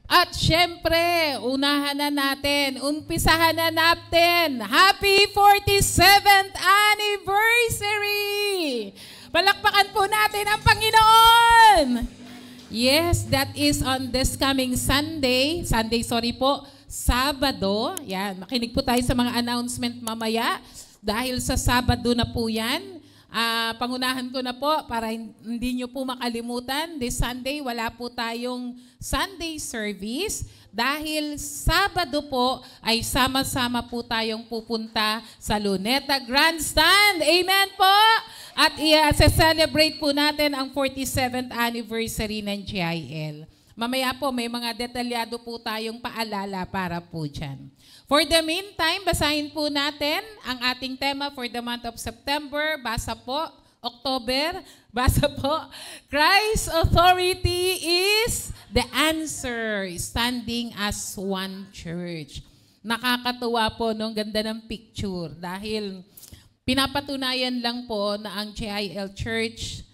At syempre, unahan na natin, umpisahan na natin. Happy 47th anniversary! Palakpakan po natin ang Panginoon! Yes, that is on this coming Sabado. Yan, makinig po tayo sa mga announcement mamaya. Dahil sa Sabado na po yan. Pangunahan ko na po para hindi nyo po makalimutan. This Sunday, wala po tayong Sunday service. Dahil Sabado po ay sama-sama po tayong pupunta sa Luneta Grandstand. Amen po! At i-celebrate po natin ang 47th anniversary ng GIL. Mamaya po, may mga detalyado po tayong paalala para po dyan. For the meantime, basahin po natin ang ating tema for the month of September. Basa po, October. Basa po, Christ's authority is the answer, standing as one church. Nakakatuwa po, no? Ganda ng picture. Dahil pinapatunayan lang po na ang GIL Church,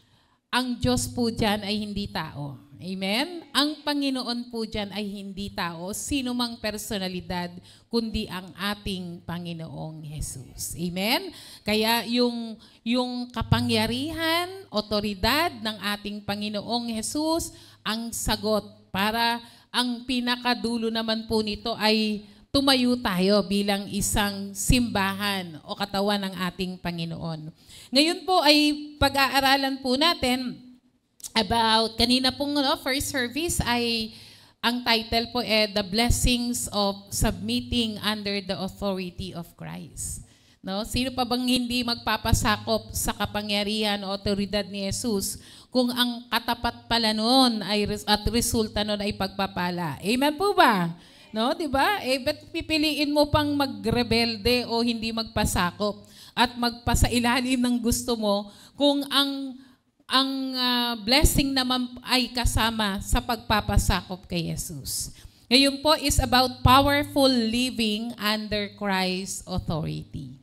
ang Diyos po dyan ay hindi tao. Amen? Ang Panginoon po dyan ay hindi tao, sino mang personalidad, kundi ang ating Panginoong Jesus. Amen? Kaya yung kapangyarihan, otoridad ng ating Panginoong Jesus, ang sagot para ang pinakadulo naman po nito ay tumayo tayo bilang isang simbahan o katawan ng ating Panginoon. Ngayon po ay pag-aaralan po natin about, kanina pong first service ay, ang title po The Blessings of Submitting Under the Authority of Christ. No? Sino pa bang hindi magpapasakop sa kapangyarihan o otoridad ni Jesus kung ang katapat pala noon ay, at resulta noon ay pagpapala? Amen po ba? No, 'di ba? Ba't pipiliin mo pang magrebelde o hindi magpasakop at magpasailalim ng gusto mo kung ang blessing naman ay kasama sa pagpapasakop kay Jesus. Ngayon po is about powerful living under Christ's authority.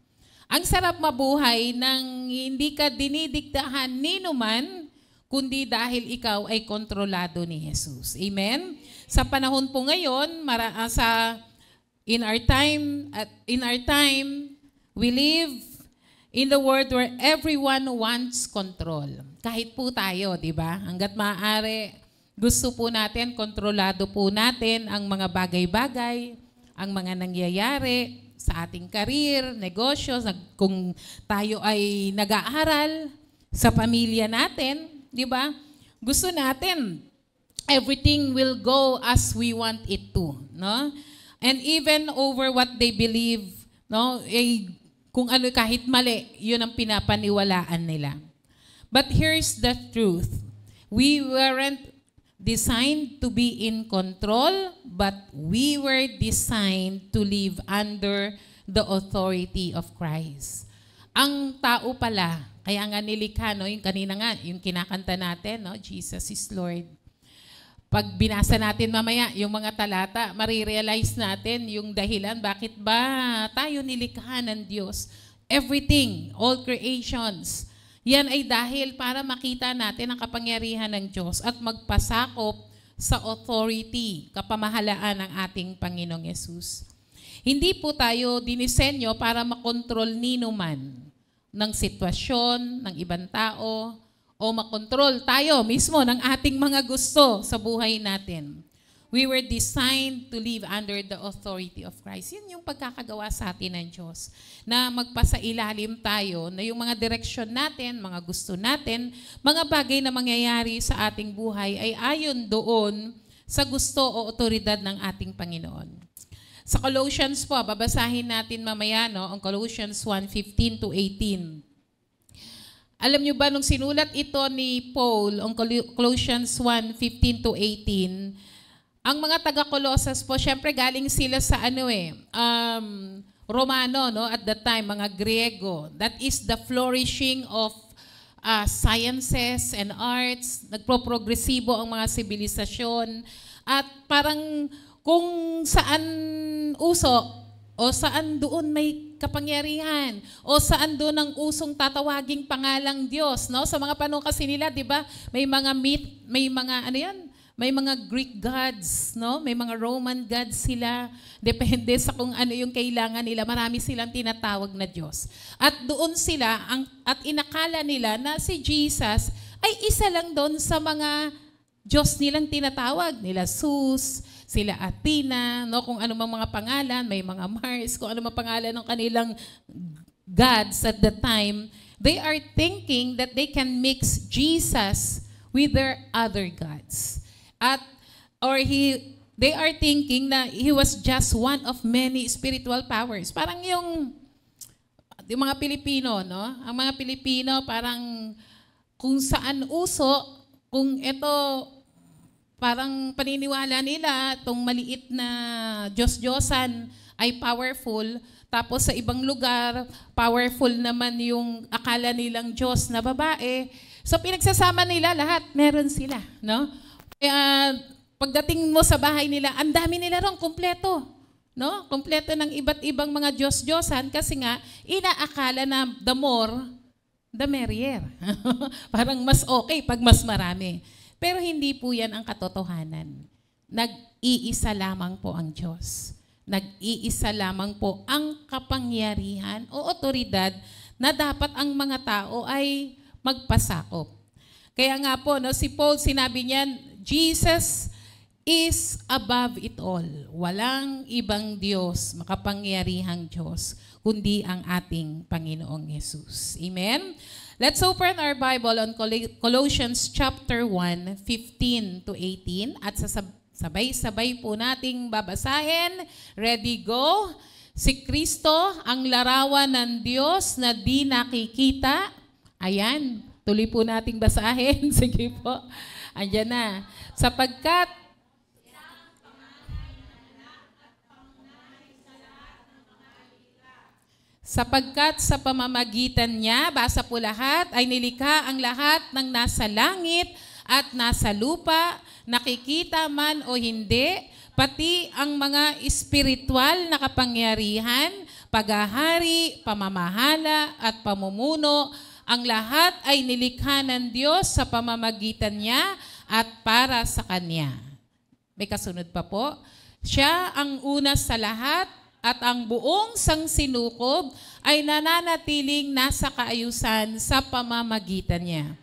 Ang sarap mabuhay nang hindi ka dinidiktahan ni numan, kundi dahil ikaw ay kontrolado ni Jesus. Amen? Sa panahon po ngayon, in our time, we live in the world where everyone wants control. Kahit po tayo, di ba? Hanggat maaari, gusto po natin, kontrolado po natin ang mga bagay-bagay, ang mga nangyayari sa ating career, negosyo, kung tayo ay nag-aaral, sa pamilya natin, di ba? Gusto natin, everything will go as we want it to, no? And even over what they believe, no? Kung ano kahit mali, yun ang pinapaniwalaan nila. But here's the truth. We weren't designed to be in control, but we were designed to live under the authority of Christ. Ang tao pala, kaya nga nilikha, no? Yung kanina nga, yung kinakanta natin, no? Jesus is Lord. Pag binasa natin mamaya yung mga talata, marirealize natin yung dahilan bakit ba tayo nilikha ng Diyos. Everything, all creations, yan ay dahil para makita natin ang kapangyarihan ng Diyos at magpasakop sa authority, kapamahalaan ng ating Panginoong Yesus. Hindi po tayo dinisenyo para makontrol ninuman ng sitwasyon, ng ibang tao, o makontrol tayo mismo ng ating mga gusto sa buhay natin. We were designed to live under the authority of Christ. Yun yung pagkakagawa sa atin ng Diyos. Na magpasailalim tayo na yung mga direksyon natin, mga gusto natin, mga bagay na mangyayari sa ating buhay ay ayon doon sa gusto o otoridad ng ating Panginoon. Sa Colossians po, babasahin natin mamaya, no, ang Colossians 1:15 to 18. Alam nyo ba, nung sinulat ito ni Paul, ang Colossians 1:15 to 18, ang mga taga-Colossus po, syempre galing sila sa Romano, no, at that time, mga Griego. That is the flourishing of sciences and arts. Nagpo-progresibo ang mga sibilisasyon. At parang kung saan uso, o saan doon may kapangyarihan, o saan doon ang usong tatawaging pangalang Diyos, no? Sa mga panahon kasi nila, 'di ba? May mga may mga Greek gods, no? May mga Roman gods sila. Depende sa kung ano yung kailangan nila. Marami silang tinatawag na Diyos. At doon sila, at inakala nila na si Jesus ay isa lang doon sa mga Diyos nilang tinatawag. Nila Zeus, sila Athena, no? Kung ano mang mga pangalan, may mga Mars, kung ano mang pangalan ng kanilang gods at the time. They are thinking that they can mix Jesus with their other gods. They are thinking na he was just one of many spiritual powers. Parang yung mga Pilipino, no? Ang mga Pilipino parang kung saan uso, kung ito parang paniniwala nila, itong maliit na Diyos-Diyosan ay powerful, tapos sa ibang lugar, powerful naman yung akala nilang Diyos na babae. So pinagsasama nila lahat, meron sila, no? Kaya pagdating mo sa bahay nila, ang dami nila ron, kumpleto, no? Kumpleto ng iba't ibang mga Diyos-Diyosan kasi nga inaakala na the more, the merrier. Parang mas okay pag mas marami. Pero hindi po yan ang katotohanan. Nag-iisa lamang po ang Diyos. Nag-iisa lamang po ang kapangyarihan o otoridad na dapat ang mga tao ay magpasakop. Kaya nga po, no, si Paul sinabi niyan, Jesus is above it all. Walang ibang Diyos, makapangyarihang Diyos, kundi ang ating Panginoong Yesus. Amen? Let's open our Bible on Colossians chapter 1, 15 to 18 at sabay-sabay po nating babasahin. Ready, go! Si Kristo, ang larawan ng Diyos na di nakikita. Ayan, tuloy po nating basahin. Sige po. Andyan na. Sapagkat sa pamamagitan niya, basa po lahat, ay nilikha ang lahat ng nasa langit at nasa lupa, nakikita man o hindi, pati ang mga espiritual na kapangyarihan, paghahari, pamamahala at pamumuno, ang lahat ay nilikha ng Diyos sa pamamagitan niya at para sa Kanya. May kasunod pa po. Siya ang una sa lahat, at ang buong sangsinukob ay nananatiling nasa kaayusan sa pamamagitan niya.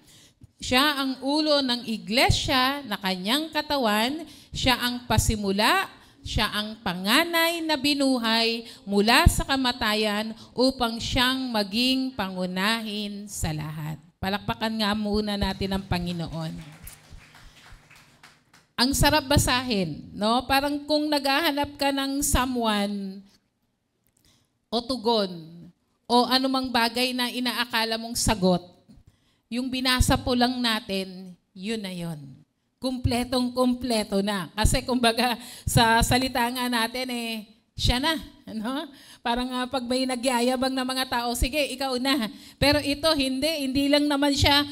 Siya ang ulo ng iglesia na kanyang katawan, siya ang pasimula, siya ang panganay na binuhay mula sa kamatayan upang siyang maging pangunahin sa lahat. Palakpakan nga muna natin ang Panginoon. Ang sarap basahin, no? Parang kung naghahanap ka ng someone o tugon o anumang bagay na inaakala mong sagot, yung binasa po lang natin, yun na yun. Kumpletong-kumpleto na. Kasi kumbaga sa salita nga natin, siya na. Ano? Parang pag may nagyayabang na mga tao, sige, ikaw na. Pero ito, hindi lang naman siya,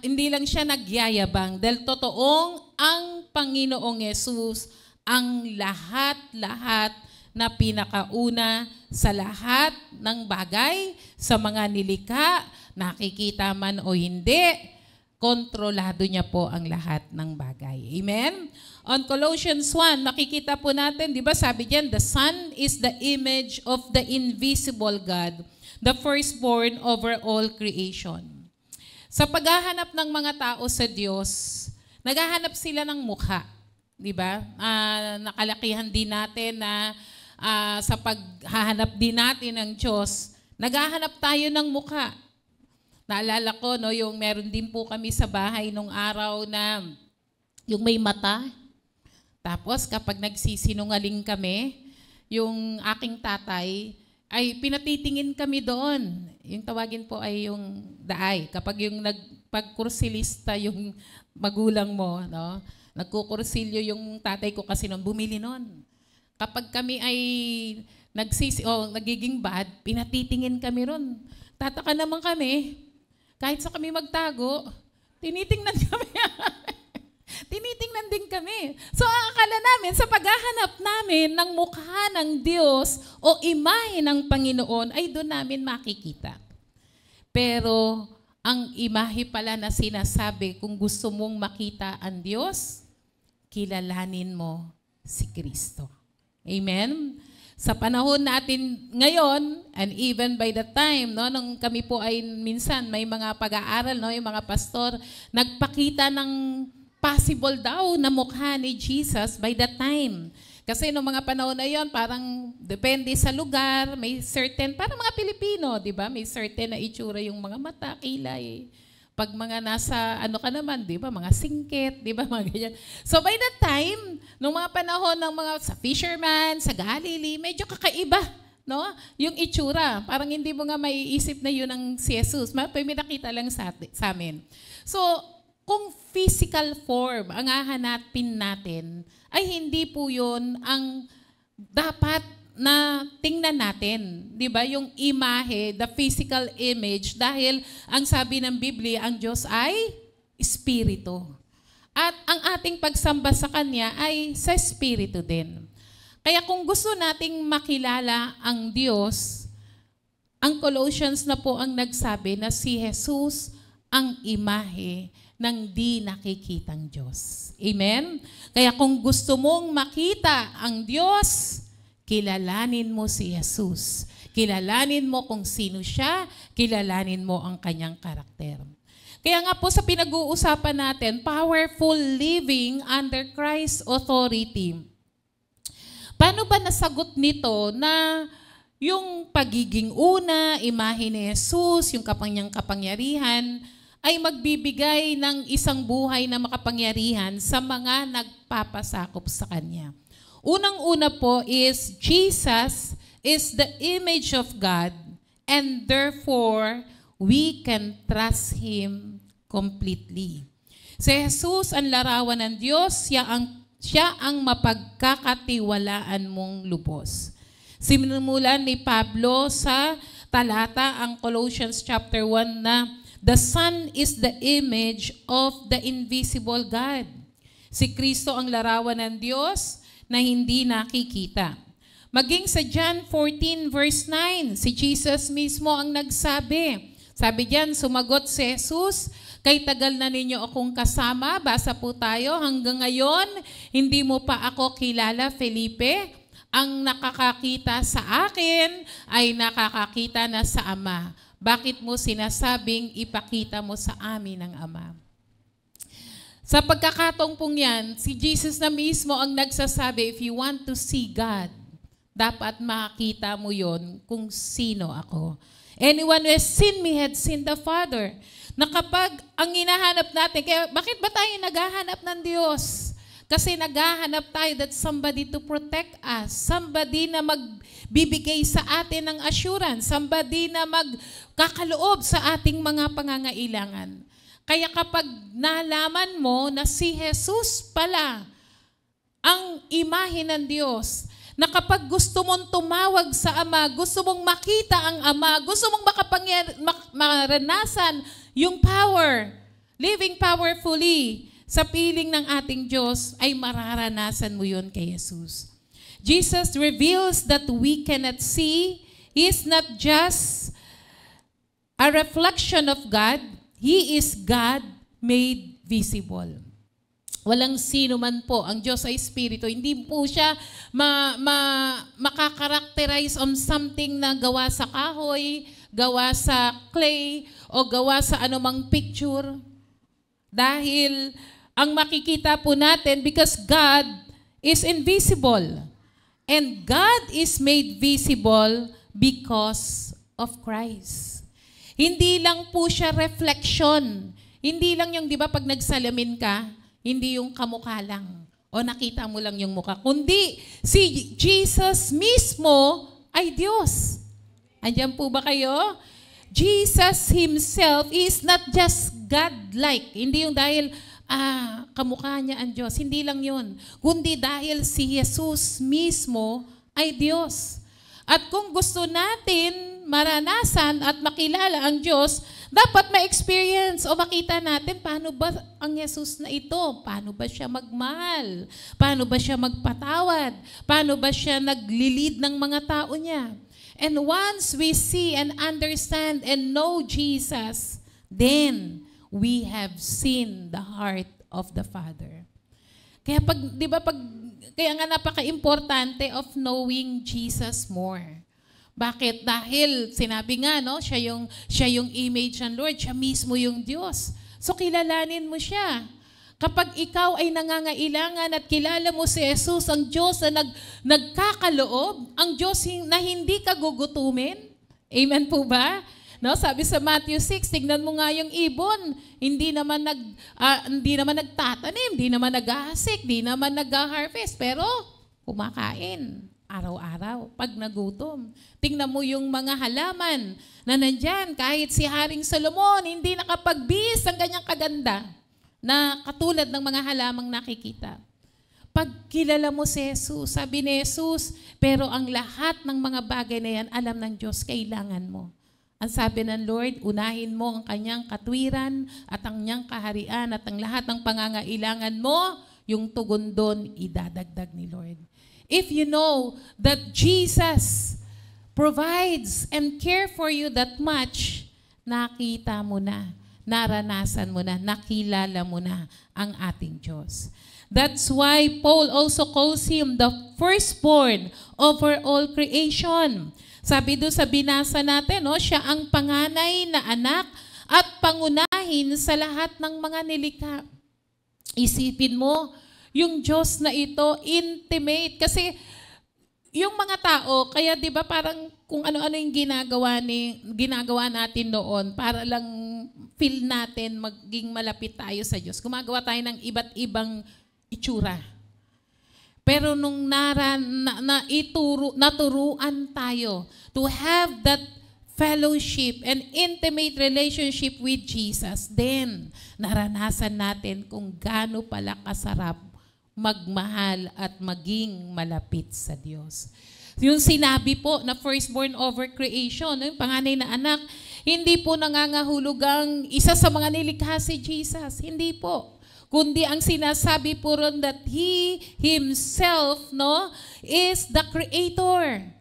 hindi lang siya nagyayabang. Dahil totoong ang Panginoong Yesus ang lahat-lahat na pinakauna sa lahat ng bagay, sa mga nilikha, nakikita man o hindi, kontrolado niya po ang lahat ng bagay. Amen? On Colossians 1, nakikita po natin, di ba sabi diyan, the Son is the image of the invisible God, the firstborn over all creation. Sa paghahanap ng mga tao sa Diyos, naghahanap sila ng mukha. Di ba? Nakalakihan din natin na sa paghahanap din natin ng Diyos, naghahanap tayo ng mukha. Naalala ko, no, yung meron din po kami sa bahay nung araw na yung may mata. Tapos kapag nagsisinungaling kami, yung aking tatay, ay pinatitingin kami doon. Yung tawagin po ay yung daay. Kapag yung pagkursilista yung magulang mo, no? Nagkukursilyo yung tatay ko kasi nung bumili noon. Kapag kami ay nagiging bad, pinatitingin kami ron. Tataka naman kami, kahit sa kami magtago, tinitingnan kami. Tinitingnan din kami. So, ang akala namin, sa paghahanap namin ng mukha ng Diyos o imahe ng Panginoon, ay doon namin makikita. Pero, ang imahe pala na sinasabi kung gusto mong makita ang Diyos, kilalanin mo si Kristo. Amen? Sa panahon natin ngayon, and even by the time, no, nung kami po ay minsan may mga pag-aaral, no, yung mga pastor, nagpakita ng possible daw na mukha ni Jesus by the time. Kasi nung mga panahon na yon, parang depende sa lugar, may certain, parang mga Pilipino, di ba? May certain na itsura yung mga mata, kilay. Pag mga nasa, ano ka naman, di ba? Mga singkit, di ba? Mga ganyan. So by that time, nung mga panahon ng mga sa fisherman, sa Galilee, medyo kakaiba, no? Yung itsura. Parang hindi mo nga maiisip na yun ang si Jesus. May nakita lang sa amin. So, kung physical form ang hahanapin natin, ay hindi po yun ang dapat na tingnan natin, di ba? Yung imahe, the physical image, dahil ang sabi ng Biblia, ang Diyos ay Espiritu. At ang ating pagsamba sa Kanya ay sa Espiritu din. Kaya kung gusto nating makilala ang Diyos, ang Colossians na po ang nagsabi na si Jesus ang imahe ng di nakikitang Diyos. Amen? Kaya kung gusto mong makita ang Diyos, kilalanin mo si Jesus. Kilalanin mo kung sino siya, kilalanin mo ang kanyang karakter. Kaya nga po sa pinag-uusapan natin, powerful living under Christ's authority. Paano ba nasagot nito na yung pagiging una, imahe ni Jesus, yung kanyang kapangyarihan, ay magbibigay ng isang buhay na makapangyarihan sa mga nagpapasakop sa Kanya? Unang-una po is Jesus is the image of God and therefore we can trust Him completely. Si Jesus ang larawan ng Diyos, siya ang mapagkakatiwalaan mong lubos. Sinimulan ni Pablo sa talata ang Colossians chapter 1 na the Son is the image of the invisible God. Si Kristo ang larawan ng Diyos na hindi nakikita. Maging sa John 14 verse 9, si Jesus mismo ang nagsabi. Sabi diyan, sumagot si Jesus, kay tagal na ninyo akong kasama, basa po tayo, hanggang ngayon, hindi mo pa ako kilala, Felipe. Ang nakakakita sa akin ay nakakakita na sa Ama. Bakit mo sinasabing ipakita mo sa amin ang Ama? Sa pagkakataong pong yan, si Jesus na mismo ang nagsasabi, if you want to see God, dapat makita mo yon kung sino ako. Anyone who has seen me had seen the Father. Na kapag ang hinahanap natin, kaya bakit ba tayo naghahanap ng Diyos? Kasi naghahanap tayo that somebody to protect us, somebody na magbibigay sa atin ng assurance, somebody na magkakaloob sa ating mga pangangailangan. Kaya kapag nalaman mo na si Jesus pala ang imahe ng Diyos, na kapag gusto mong tumawag sa Ama, gusto mong makita ang Ama, gusto mong maranasan yung power, living powerfully sa piling ng ating Diyos, ay mararanasan mo yun kay Jesus. Jesus reveals that we cannot see. He is not just a reflection of God. He is God made visible. Walang sino man po. Ang Diyos ay Espiritu. Hindi po siya makakarakterize on something na gawa sa kahoy, gawa sa clay, o gawa sa anumang picture. Dahil ang makikita po natin, because God is invisible. And God is made visible because of Christ. Hindi lang po siya reflection. Hindi lang yung, di ba, pag nagsalamin ka, hindi yung kamukha lang o nakita mo lang yung mukha. Kundi si Jesus mismo ay Diyos. Andiyan po ba kayo? Jesus Himself is not just God-like. Hindi yung dahil kamukha niya ang Diyos. Hindi lang yun. Kundi dahil si Jesus mismo ay Diyos. At kung gusto natin maranasan at makilala ang Diyos, dapat ma-experience o makita natin paano ba ang Jesus na ito? Paano ba siya magmahal? Paano ba siya magpatawad? Paano ba siya naglilid ng mga tao niya? And once we see and understand and know Jesus, then we have seen the heart of the Father. Kaya pag, di ba, kaya nga napaka-importante of knowing Jesus more. Bakit? Dahil sinabi nga, no, siya yung image ng Lord, siya mismo yung Diyos. So kilalanin mo siya. Kapag ikaw ay nangangailangan at kilala mo si Jesus, ang Diyos na nagkakaloob, ang Diyos na hindi ka gugutumin. Amen po ba? No, sabi sa Matthew 6, tignan mo nga yung ibon. Hindi naman nagtatanim, hindi naman naghahasik, hindi naman nag-harvest, pero kumakain araw-araw pag nagutom. Tingnan mo yung mga halaman na nandyan. Kahit si Haring Solomon, hindi nakapagbihis ang ganyang kaganda na katulad ng mga halamang nakikita. Pag kilala mo si Jesus, sabi ni Jesus, pero ang lahat ng mga bagay na yan, alam ng Diyos, kailangan mo. Ang sabi ng Lord, unahin mo ang kanyang katwiran at ang kanyang kaharian at ang lahat ng pangangailangan mo, yung tugon doon, idadagdag ni Lord. If you know that Jesus provides and care for you that much, nakita mo na, naranasan mo na, nakilala mo na ang ating Diyos. That's why Paul also calls him the firstborn over all creation. Sabi doon sa binasa natin, no, siya ang panganay na anak at pangunahin sa lahat ng mga nilikha. Isipin mo, yung Diyos na ito, intimate. Kasi yung mga tao, kaya 'di ba parang kung ano-ano yung ginagawa natin noon para lang feel natin maging malapit tayo sa Diyos. Gumagawa tayo ng iba't ibang itsura. Pero nung naturuan tayo to have that fellowship and intimate relationship with Jesus, then naranasan natin kung gaano pala kasarap magmahal at maging malapit sa Diyos. Yung sinabi po na firstborn over creation, yung panganay na anak, hindi po nangangahulugang isa sa mga nilikha si Jesus. Hindi po. Kundi ang sinasabi po ron that He Himself, no, is the Creator.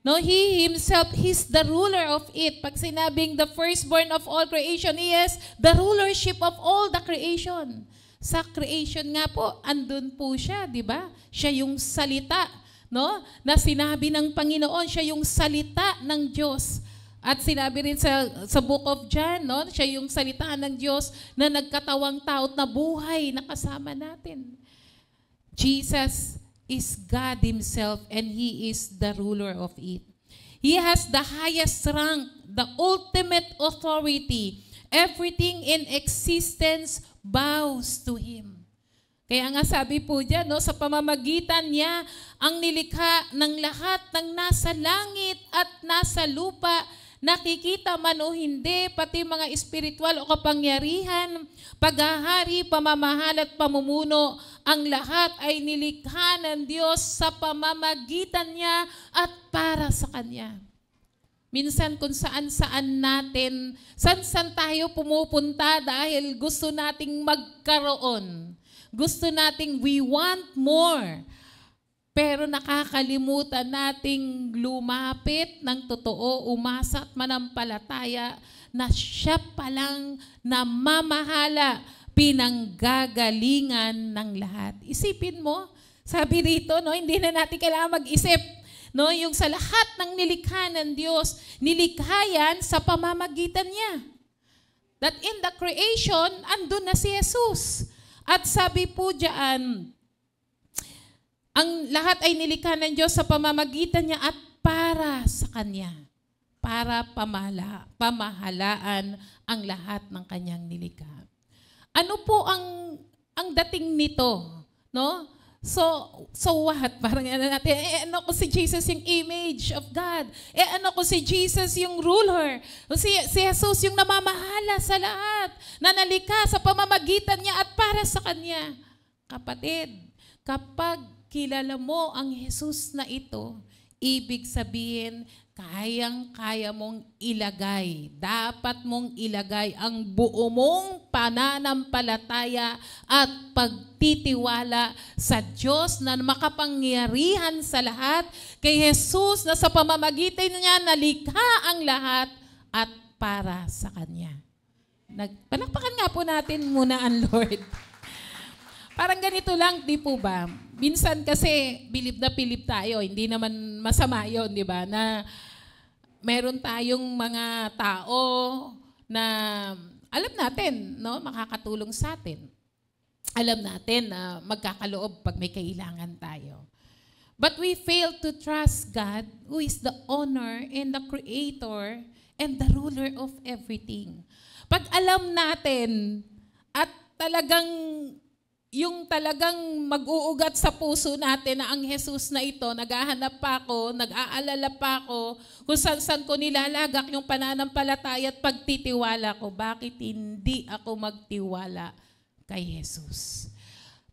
No, He Himself, He's the ruler of it. Pag sinabing the firstborn of all creation, He is the rulership of all the creation. Sa creation nga po, andun po siya, di ba? Siya yung salita, no? Na sinabi ng Panginoon, siya yung salita ng Diyos. At sinabi rin sa Book of John, no? Siya yung salita ng Diyos na nagkatawang tao na buhay na kasama natin. Jesus is God Himself and He is the ruler of it. He has the highest rank, the ultimate authority. Everything in existence bows to Him. Kaya nga sabi po dyan, no, sa pamamagitan niya, ang nilikha ng lahat ng nasa langit at nasa lupa, nakikita man o hindi, pati mga espiritual o kapangyarihan, paghahari, pamamahal at pamumuno, ang lahat ay nilikha ng Diyos sa pamamagitan niya at para sa Kanya. Minsan kung saan-saan tayo pumupunta dahil gusto nating magkaroon. Gusto nating we want more. Pero nakakalimutan nating lumapit ng totoo, umasa at manampalataya na siya palang namamahala, pinanggagalingan ng lahat. Isipin mo, sabi rito, no, hindi na natin kailangan mag-isip. No, yung sa lahat ng nilikha ng Diyos, nilikha yan sa pamamagitan niya. That in the creation, andun na si Jesus. At sabi po diyan, ang lahat ay nilikha ng Diyos sa pamamagitan niya at para sa Kanya. Para pamahalaan ang lahat ng Kanyang nilikha. Ano po ang dating nito? No? So what? Parang ano natin, ano ko si Jesus yung image of God? Ano ko si Jesus yung ruler? Si Jesus yung namamahala sa lahat, na nalikha sa pamamagitan niya at para sa Kanya. Kapatid, kapag kilala mo ang Jesus na ito, ibig sabihin, kayang-kaya mong ilagay, dapat mong ilagay ang buo mong pananampalataya at pagtitiwala sa Diyos na makapangyarihan sa lahat, kay Jesus na sa pamamagitan niya nalikha ang lahat at para sa Kanya. Palakpakan nga po natin muna ang Lord. Parang ganito lang, di po ba? Minsan kasi bilib na bilib tayo, hindi naman masama yun, di ba? Na meron tayong mga tao na alam natin, no, makakatulong sa atin. Alam natin na magkakaloob pag may kailangan tayo. But we fail to trust God, who is the owner and the creator and the ruler of everything. Pag alam natin at talagang mag-uugat sa puso natin na ang Jesus na ito, naghahanap pa ako, nag-aalala pa ako, kung saan ko nilalagak yung pananampalataya at pagtitiwala ko, bakit hindi ako magtiwala kay Jesus?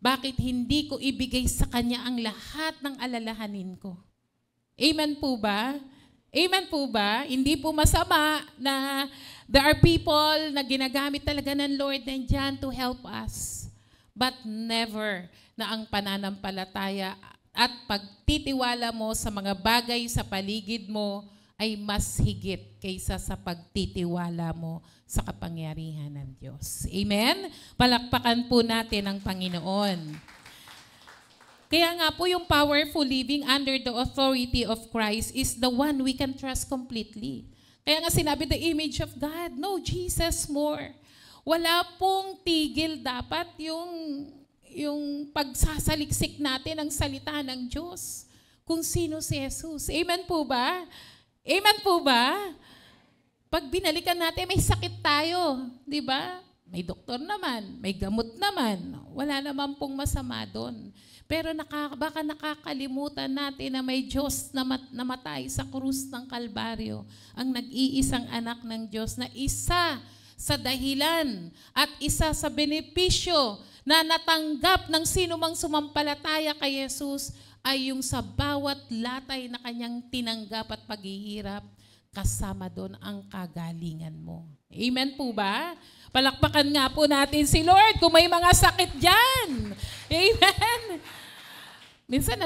Bakit hindi ko ibigay sa Kanya ang lahat ng alalahanin ko? Amen po ba? Amen po ba? Hindi po masama na there are people na ginagamit talaga ng Lord nandiyan to help us. But never na ang pananampalataya at pagtitiwala mo sa mga bagay sa paligid mo ay mas higit kaysa sa pagtitiwala mo sa kapangyarihan ng Diyos. Amen? Palakpakan po natin ang Panginoon. Kaya nga po yung powerful living under the authority of Christ is the one we can trust completely. Kaya nga sinabi, the image of God. No, Jesus more. Wala pong tigil dapat yung pagsasaliksik natin ng salita ng Diyos. Kung sino si Jesus. Amen po ba? Amen po ba? Pag binalikan natin, may sakit tayo. Di ba? May doktor naman, may gamot naman. Wala naman pong masama doon. Pero baka nakakalimutan natin na may Diyos na namatay sa krus ng Kalbaryo. Ang nag-iisang anak ng Diyos na isa sa dahilan at isa sa benepisyo na natanggap ng sino mang sumampalataya kay Jesus ay yung sa bawat latay na kanyang tinanggap at paghihirap, kasama doon ang kagalingan mo. Amen po ba? Palakpakan nga po natin si Lord kung may mga sakit dyan. Amen? Minsan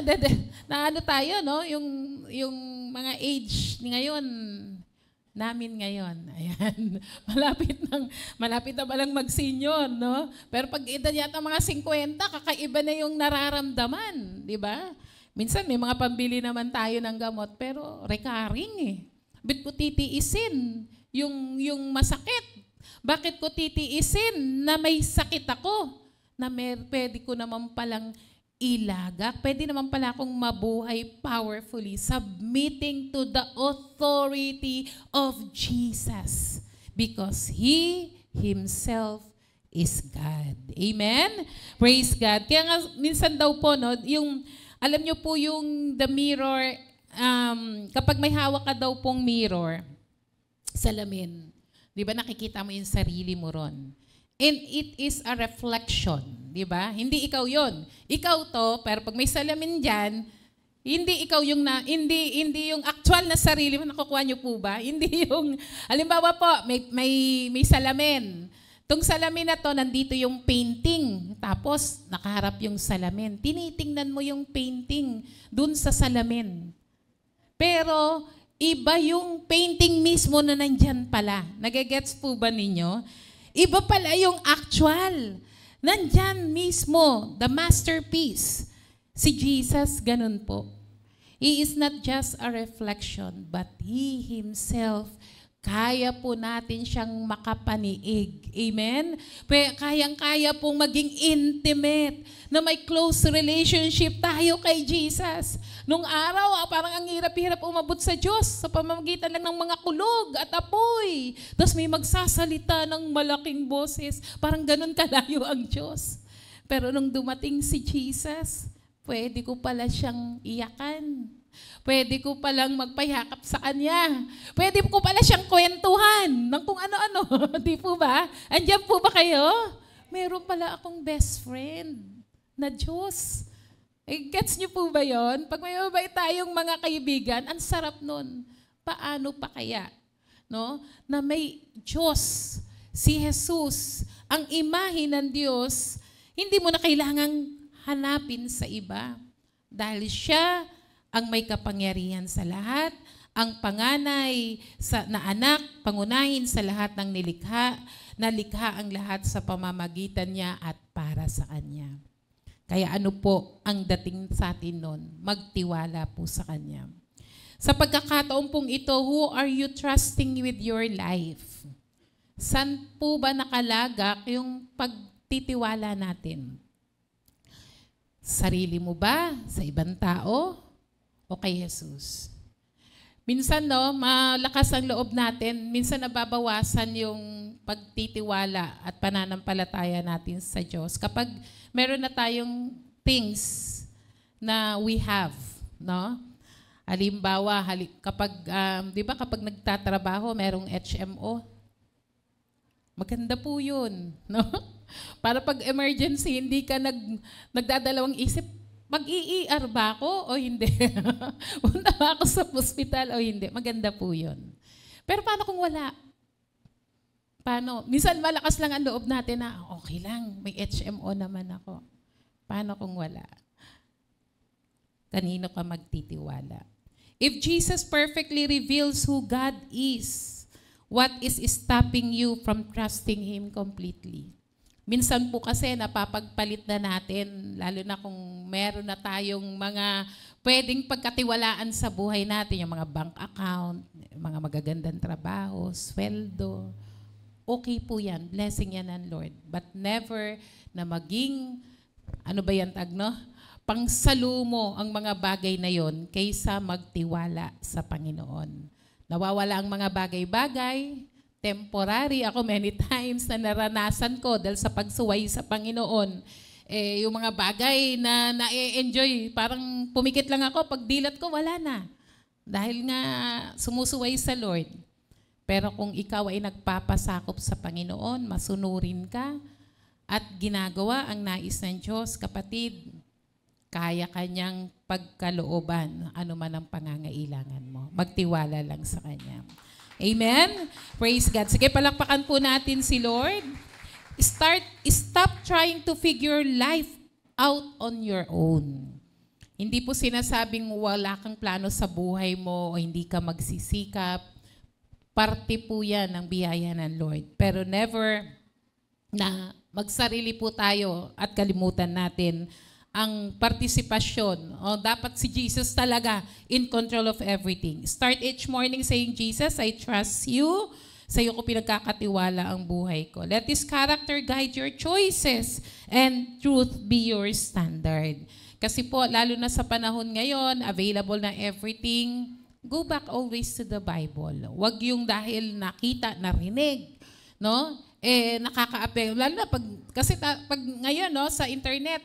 na ano tayo, no? Yung mga age ngayon, namin ngayon. Ayan. Malapit na balang mag-senior, no? Pero pag edad yata mga 50, kakaiba na yung nararamdaman, di ba? Minsan may mga pambili naman tayo ng gamot, pero recurring eh. Bakit ko titiisin yung masakit? Bakit ko titiisin na may sakit ako? Na pwede ko naman palang ilagak. Pwede naman pala akong mabuhay powerfully, submitting to the authority of Jesus. Because He Himself is God. Amen? Praise God. Kaya nga, minsan daw po, no, alam nyo po yung the mirror, kapag may hawak ka daw pong mirror, salamin, di ba nakikita mo yung sarili mo ron? And it is a reflection, di ba? Hindi ikaw yon. Ikaw to, pero pag may salamin dyan, hindi ikaw yung hindi yung actual na sarili mo, nakukuha nyo po ba? Hindi yung, halimbawa po, may salamin. Itong salamin na to, nandito yung painting. Tapos, nakaharap yung salamin. Tinitingnan mo yung painting dun sa salamin. Pero, iba yung painting mismo na nandyan pala. Nagagets po ba ninyo? Iba pala yung actual. Nandyan mismo, the masterpiece. Si Jesus, ganun po. He is not just a reflection, but He Himself, kaya po natin siyang makapaniig. Amen? Kayang-kaya pong maging intimate, na may close relationship tayo kay Jesus. Nung araw, parang ang hirap-hirap umabot sa Diyos sa pamamagitan lang ng mga kulog at apoy. Tapos may magsasalita ng malaking boses. Parang ganun kalayo ang Diyos. Pero nung dumating si Jesus, pwede ko pala siyang iyakan. Pwede ko palang magpayakap sa Kanya. Pwede ko pala siyang kwentuhan ng kung ano-ano. Di po ba? Andiyan po ba kayo? Meron pala akong best friend na Diyos. Gets niyo po ba yon? Pag may mabait tayong mga kaibigan, ang sarap nun. Paano pa kaya? No? Na may Diyos, si Jesus, ang imahe ng Diyos, hindi mo na kailangang hanapin sa iba. Dahil siya ang may kapangyarihan sa lahat, ang panganay na anak, pangunahin sa lahat ng nilikha, nalikha ang lahat sa pamamagitan niya at para sa Kanya. Kaya ano po ang dating sa atin nun? Magtiwala po sa Kanya. Sa pagkakataon pong ito, who are you trusting with your life? Saan po ba nakalagak yung pagtitiwala natin? Sarili mo ba? Sa ibang tao? O kay Jesus? Minsan, malakas ang loob natin. Minsan nababawasan yung pagtitiwala at pananampalataya natin sa Diyos. Kapag meron na tayong things na we have, no? Halimbawa, kapag, di ba kapag nagtatrabaho, merong HMO, maganda po yun, no? Para pag emergency, hindi ka nagdadalawang isip, mag-i-ER ba ako o hindi? Punta ba ako sa hospital o hindi? Maganda po yun. Pero paano kung wala? Paano? Minsan malakas lang ang loob natin na, okay lang, may HMO naman ako. Paano kung wala? Kanino ka magtitiwala? If Jesus perfectly reveals who God is, what is stopping you from trusting Him completely? Minsan po kasi napapagpalit na natin, lalo na kung meron na tayong mga pwedeng pagkatiwalaan sa buhay natin, yung mga bank account, mga magagandang trabaho, sweldo. Okay po yan, blessing yan ng Lord. But never na maging, ano ba yan tag, no? Pangsalumo ang mga bagay na yon kaysa magtiwala sa Panginoon. Nawawala ang mga bagay-bagay, temporary. Ako many times na naranasan ko dahil sa pagsuway sa Panginoon. Yung mga bagay na na-enjoy, parang pumikit lang ako, pag dilat ko, wala na. Dahil nga sumusuway sa Lord. Pero kung ikaw ay nagpapasakop sa Panginoon, masunurin ka at ginagawa ang nais ng Diyos, kapatid, kaya kanyang pagkalooban, ano man ang pangangailangan mo. Magtiwala lang sa Kanya. Amen? Praise God. Sige, palakpakan po natin si Lord. Stop trying to figure life out on your own. Hindi po sinasabing wala kang plano sa buhay mo o hindi ka magsisikap. Parte po yan ng biyaya ng Lord. Pero never na magsarili po tayo at kalimutan natin ang partisipasyon. O dapat si Jesus talaga in control of everything. Start each morning saying, Jesus, I trust you. Sa iyo ko pinagkakatiwala ang buhay ko. Let this character guide your choices and truth be your standard. Kasi po, lalo na sa panahon ngayon, available na everything, go back always to the Bible. Huwag yung dahil nakita, narinig, no? Nakaka-apel. Lalo na kasi pag ngayon, no, sa internet,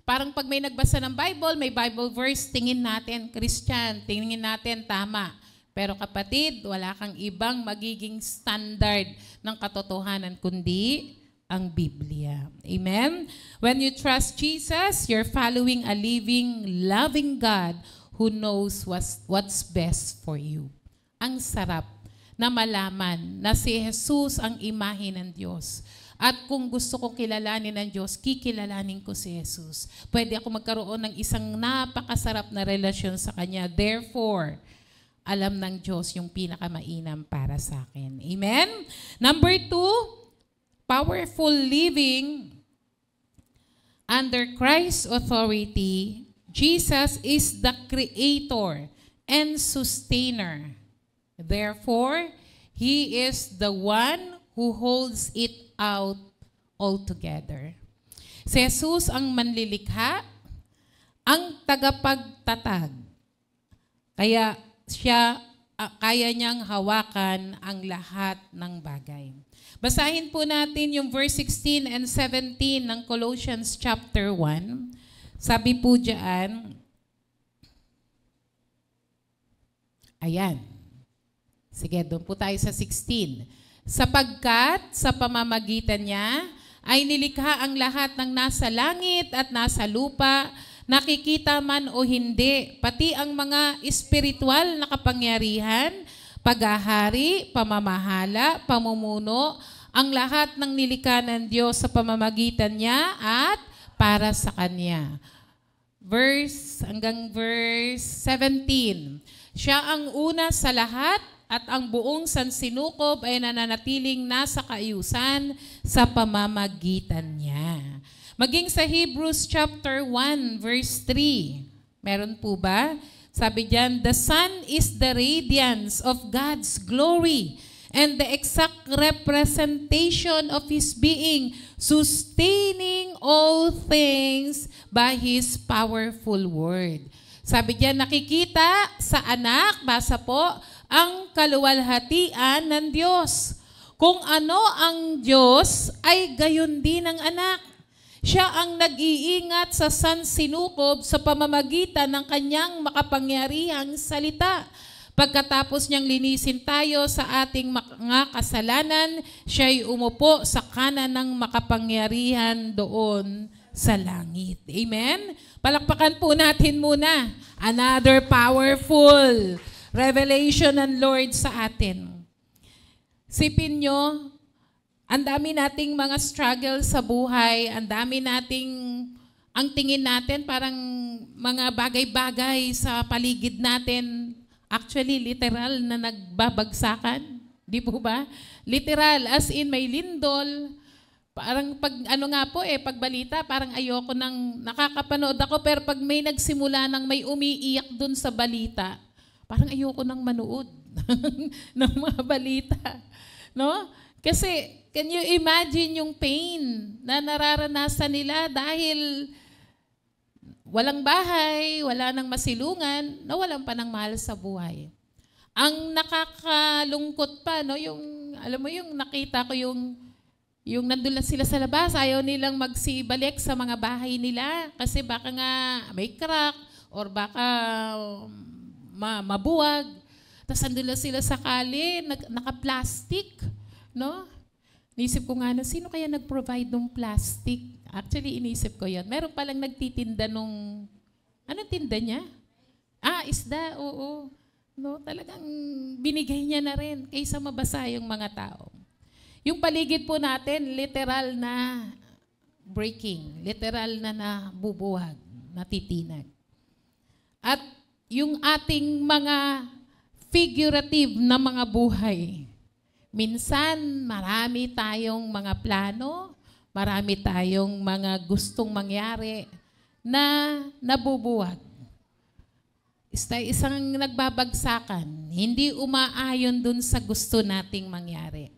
parang pag may nagbasa ng Bible, may Bible verse, tingin natin, Christian, tingin natin, tama. Pero kapatid, wala kang ibang magiging standard ng katotohanan kundi ang Biblia. Amen? When you trust Jesus, you're following a living, loving God who knows what's best for you. Ang sarap na malaman na si Jesus ang imahe ng Diyos. At kung gusto kong kilalanin ng Diyos, kikilalanin ko si Jesus. Pwede ako magkaroon ng isang napakasarap na relasyon sa Kanya. Therefore, alam ng Diyos yung pinakamainam para sa akin. Amen? Number 2, powerful living under Christ's authority. Jesus is the creator and sustainer. Therefore, He is the one who holds it out altogether. Si Jesus ang manlilikha, ang tagapagtatag. Kaya kaya niyang hawakan ang lahat ng bagay. Basahin po natin yung verse 16 and 17 ng Colossians chapter 1. Sabi po diyan, ayan. Sige, doon po tayo sa 16. Sapagkat sa pamamagitan niya ay nilikha ang lahat ng nasa langit at nasa lupa, nakikita man o hindi, pati ang mga espiritual na kapangyarihan, paghahari, pamamahala, pamumuno, ang lahat ng nilikha ng Diyos sa pamamagitan niya at para sa Kanya. Hanggang verse 17. Siya ang una sa lahat, at ang buong sansinukob ay nananatiling nasa kaayusan sa pamamagitan niya. Maging sa Hebrews chapter 1 verse 3. Meron po ba? Sabi diyan, the sun is the radiance of God's glory and the exact representation of His being, sustaining all things by His powerful word. Sabi diyan, nakikita sa anak, basa po, ang kaluwalhatian ng Diyos. Kung ano ang Diyos, ay gayon din ang anak. Siya ang nag-iingat sa sansinukob sa pamamagitan ng kanyang makapangyarihang salita. Pagkatapos niyang linisin tayo sa ating mga kasalanan, siya'y umupo sa kanan ng makapangyarihan doon sa langit. Amen? Palakpakan po natin muna. Another powerful revelation ng Lord sa atin. Sipin nyo, ang dami nating mga struggle sa buhay, ang dami nating, ang tingin natin parang mga bagay-bagay sa paligid natin, actually literal na nagbabagsakan. Di po ba? Literal, as in may lindol. Parang pag ano nga po pag balita, parang ayoko nang nakakapanood ako, pero pag may nagsimula nang may umiiyak dun sa balita, parang ayoko nang manood ng mga balita. No? Kasi, can you imagine yung pain na nararanasan nila dahil walang bahay, wala nang masilungan, nawalan pa ng mahal sa buhay. Ang nakakalungkot pa, no, yung, alam mo yung nakita ko yung nandun lang sila sa labas, ayaw nilang magsibalik sa mga bahay nila kasi baka nga may crack or baka mabuwag. Tapos nandun lang sila sa kali, naka-plastic, no? Inisip ko nga na, sino kaya nag-provide ng plastic? Actually, inisip ko yan. Meron palang nagtitinda nung, anong tinda niya? Isda, oo. No, talagang binigay niya na rin kaysa mabasa yung mga tao. Yung paligid po natin, literal na breaking, literal na nabubuwag, natitinag. At yung ating mga figurative na mga buhay, minsan marami tayong mga plano, marami tayong mga gustong mangyari na nabubuwag. Isang nagbabagsakan, hindi umaayon dun sa gusto nating mangyari.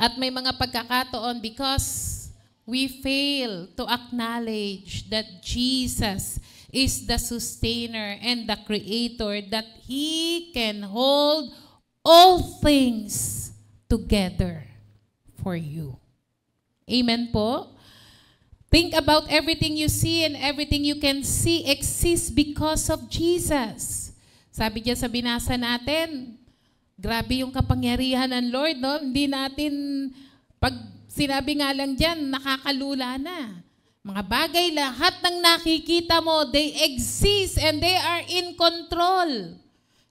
At may mga pagkakataon because we fail to acknowledge that Jesus is the sustainer and the creator, that He can hold all things together for you. Amen po? Think about everything you see and everything you can see exists because of Jesus. Sabi diyan sa binasa natin, grabe yung kapangyarihan ng Lord, no? Hindi natin, pag sinabi nga lang dyan, nakakalula na. Mga bagay, lahat ng nakikita mo, they exist and they are in control.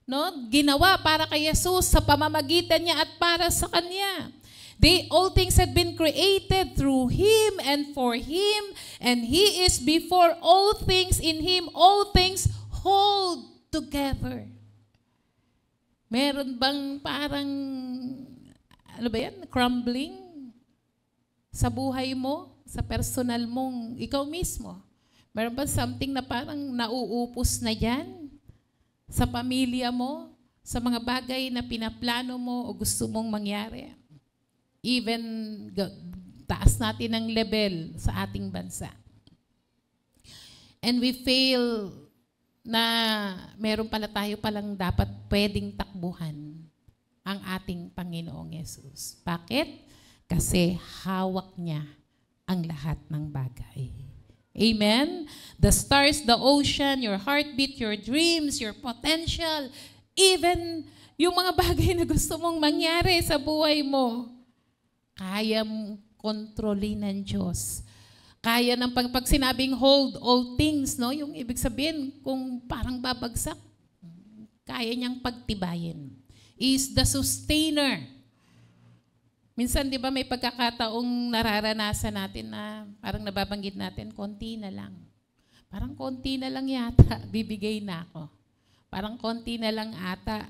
No? Ginawa para kay Jesus sa pamamagitan niya at para sa Kanya. All things have been created through Him and for Him, and He is before all things. In Him, all things hold together. Meron bang parang, ano ba yan, crumbling sa buhay mo, sa personal mong, ikaw mismo? Meron ba something na parang nauupos na dyan? Sa pamilya mo, sa mga bagay na pinaplano mo o gusto mong mangyari? Even, taas natin ang level sa ating bansa. And we fail na meron pala tayo palang dapat pwedeng takbuhan ang ating Panginoong Yesus. Bakit? Kasi hawak niya ang lahat ng bagay. Amen? The stars, the ocean, your heartbeat, your dreams, your potential, even yung mga bagay na gusto mong mangyari sa buhay mo, kaya mong kontrolin ng Diyos. Kaya ng pag sinabing hold all things, no? Yung ibig sabihin, kung parang babagsak, kaya niyang pagtibayin. Is the sustainer. Minsan, di ba, may pagkakataong nararanasan natin na parang nababanggit natin, konti na lang. Parang konti na lang yata, bibigay na ako. Parang konti na lang ata,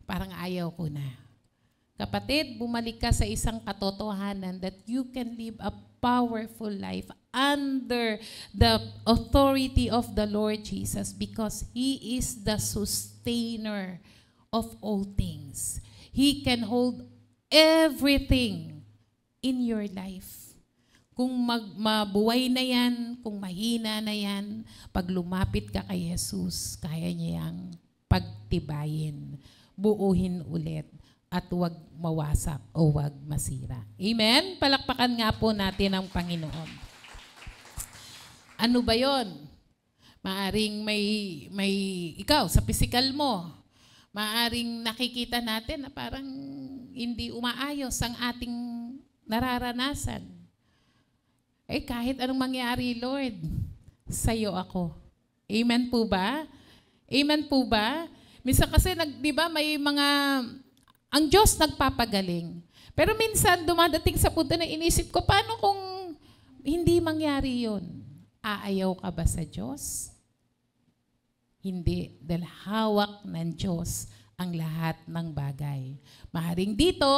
parang ayaw ko na. Kapatid, bumalik ka sa isang katotohanan that you can live a powerful life under the authority of the Lord Jesus because He is the sustainer of all things. He can hold everything in your life. Kung mabuhay na yan, kung mahina na yan, pag lumapit ka kay Jesus, kaya niyang pagtibayin, buuhin ulit, at huwag mawasak o huwag masira. Amen? Palakpakan nga po natin ang Panginoon. Ano ba yon? Maaring may ikaw sa physical mo, maaring nakikita natin na parang hindi umaayos ang ating nararanasan. Kahit anong mangyari, Lord, sa'yo ako. Amen po ba? Amen po ba? Minsan kasi, di ba, may mga, ang Diyos nagpapagaling. Pero minsan, dumadating sa punto na inisip ko, paano kung hindi mangyari yun? Aayaw ka ba sa Diyos? Hindi, dahil hawak ng Diyos ang lahat ng bagay. Maaaring dito,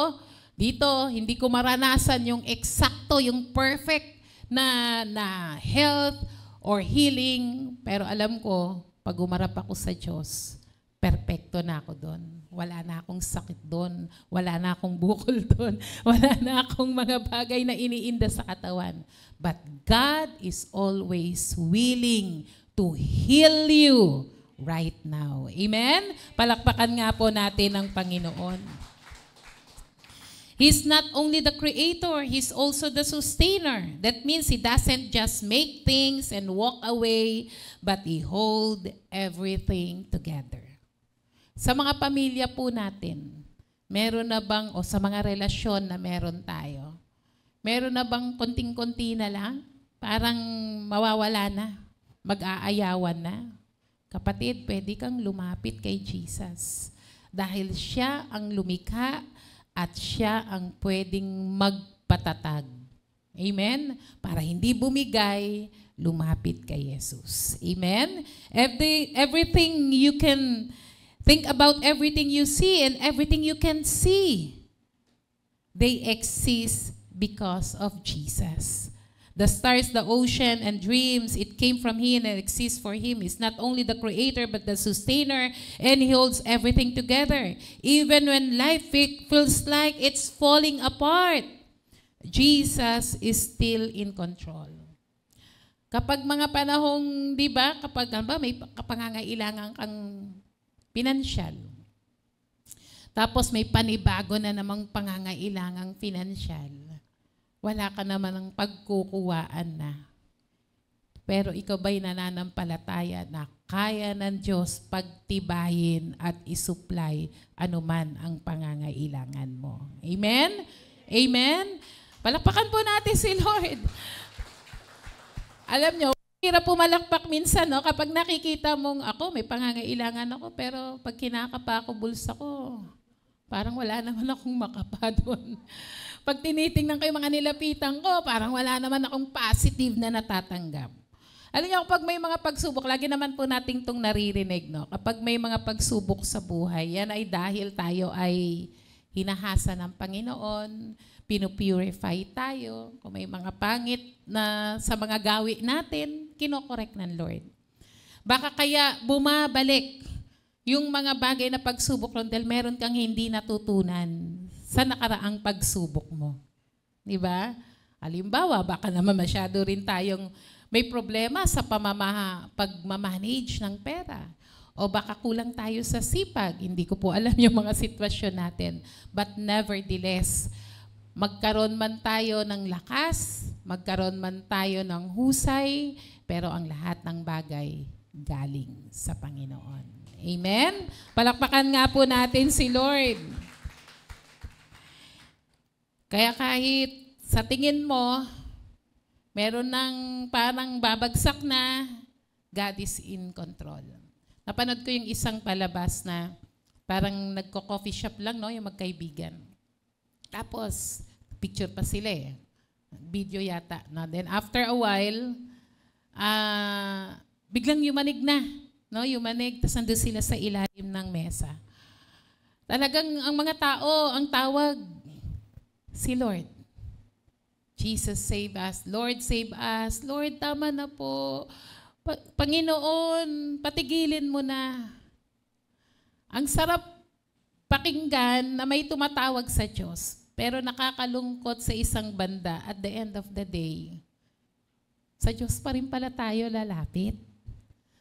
hindi ko maranasan yung eksakto, yung perfect na health or healing, pero alam ko, pag umarap ako sa Diyos, perpekto na ako doon. Wala na akong sakit doon. Wala na akong bukol doon. Wala na akong mga bagay na iniinda sa katawan. But God is always willing to heal you right now. Amen? Palakpakan nga po natin ang Panginoon. He's not only the creator, He's also the sustainer. That means He doesn't just make things and walk away, but He hold everything together. Sa mga pamilya po natin, meron na bang, o sa mga relasyon na meron tayo, meron na bang konting-konti na lang? Parang mawawala na, mag-aayawan na. Kapatid, pwede kang lumapit kay Jesus. Dahil Siya ang lumikha at Siya ang pwedeng magpatatag. Amen? Para hindi bumigay, lumapit kay Jesus. Amen? Everything you can think about, everything you see and everything you can see, they exist because of Jesus. The stars, the ocean, and dreams, it came from Him and exists for Him. He's not only the creator, but the sustainer, and He holds everything together. Even when life feels like it's falling apart, Jesus is still in control. Kapag mga panahong, di ba, kapag may kapangangailangan kang pinansyal, tapos may panibago na namang pangangailangang pinansyal, wala ka naman ng pagkukuwaan na. Pero ikaw ba'y nananampalataya na kaya ng Diyos pagtibayin at isupply anuman ang pangangailangan mo? Amen? Amen? Palakpakan po natin si Lord. Alam nyo, hirap pumalakpak minsan, no? Kapag nakikita mong ako, may pangangailangan ako, pero pag kinakapa ako bulsa ko, parang wala naman akong makapa doon. Pag tinitingnan ko yung mga nilapitan ko, parang wala naman akong positive na natatanggap. Alam niyo, kapag may mga pagsubok, lagi naman po nating itong naririnig, no? Kapag may mga pagsubok sa buhay, yan ay dahil tayo ay hinahasa ng Panginoon, pinupurify tayo. Kung may mga pangit na sa mga gawi natin, kinokorek ng Lord. Baka kaya bumabalik yung mga bagay na pagsubok lang dahil meron kang hindi natutunan sa nakaraang pagsubok mo. Di ba? Halimbawa, baka naman masyado rin tayong may problema sa pagmamanage ng pera. O baka kulang tayo sa sipag. Hindi ko po alam yung mga sitwasyon natin. But nevertheless, magkaroon man tayo ng lakas, magkaroon man tayo ng husay, pero ang lahat ng bagay galing sa Panginoon. Amen? Palakpakan nga po natin si Lord. Kaya kahit sa tingin mo, meron ng parang babagsak na, God is in control. Napanood ko yung isang palabas na parang nagko-coffee shop lang, no, yung magkaibigan. Tapos, picture pa sila eh. Video yata. No? Then after a while, biglang yumanig na. No? Yumanig, tapos nandun sila sa ilalim ng mesa. Talagang ang mga tao, ang tawag, si Lord. Jesus save us. Lord save us. Lord, tama na po. Panginoon, patigilin mo na. Ang sarap pakinggan na may tumatawag sa Diyos, pero nakakalungkot sa isang banda at the end of the day. Sa Diyos pa rin pala tayo lalapit.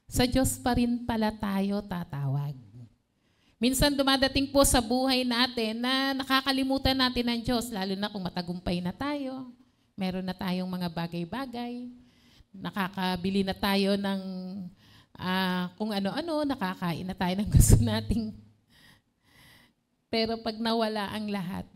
Sa Diyos pa rin pala tayo tatawag. Minsan dumadating po sa buhay natin na nakakalimutan natin ang Diyos, lalo na kung matagumpay na tayo. Meron na tayong mga bagay-bagay. Nakakabili na tayo ng kung ano-ano, nakakain na tayo ng gusto nating. Pero pag nawala ang lahat,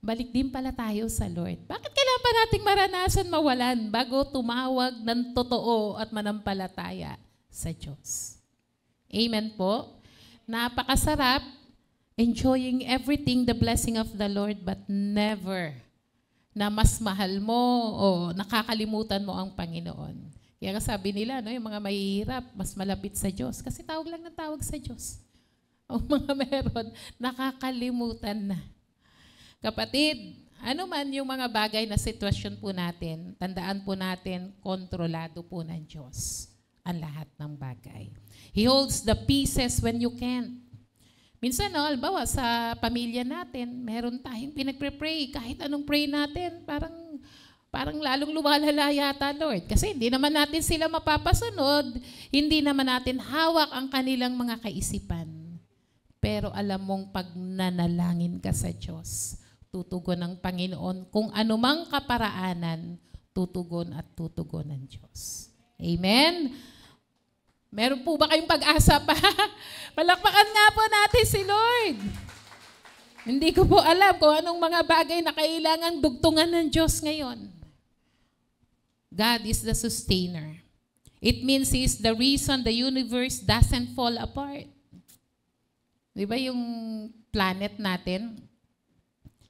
balik din pala tayo sa Lord. Bakit kailangan pa nating maranasan mawalan bago tumawag ng totoo at manampalataya sa Diyos? Amen po. Napakasarap, enjoying everything, the blessing of the Lord, but never na mas mahal mo o nakakalimutan mo ang Panginoon. Kaya sabi nila, no, yung mga mahihirap, mas malapit sa Diyos. Kasi tawag lang ng tawag sa Diyos. O mga meron, nakakalimutan na. Kapatid, ano man yung mga bagay na sitwasyon po natin, tandaan po natin, kontrolado po ng Diyos ang lahat ng bagay. He holds the pieces when you can't. Minsan, no, halimbawa, sa pamilya natin, meron tayong pinagpre-pray. Kahit anong pray natin, parang lalong lumalala yata, Lord. Kasi hindi naman natin sila mapapasunod, hindi naman natin hawak ang kanilang mga kaisipan. Pero alam mong pag nanalangin ka sa Diyos, tutugon ng Panginoon. Kung anumang kaparaanan, tutugon at tutugon ng Diyos. Amen? Meron po ba kayong pag-asa pa? Palakpakan nga po natin si Lord. Hindi ko po alam kung anong mga bagay na kailangang dugtungan ng Diyos ngayon. God is the sustainer. It means He is the reason the universe doesn't fall apart. Di ba yung planet natin,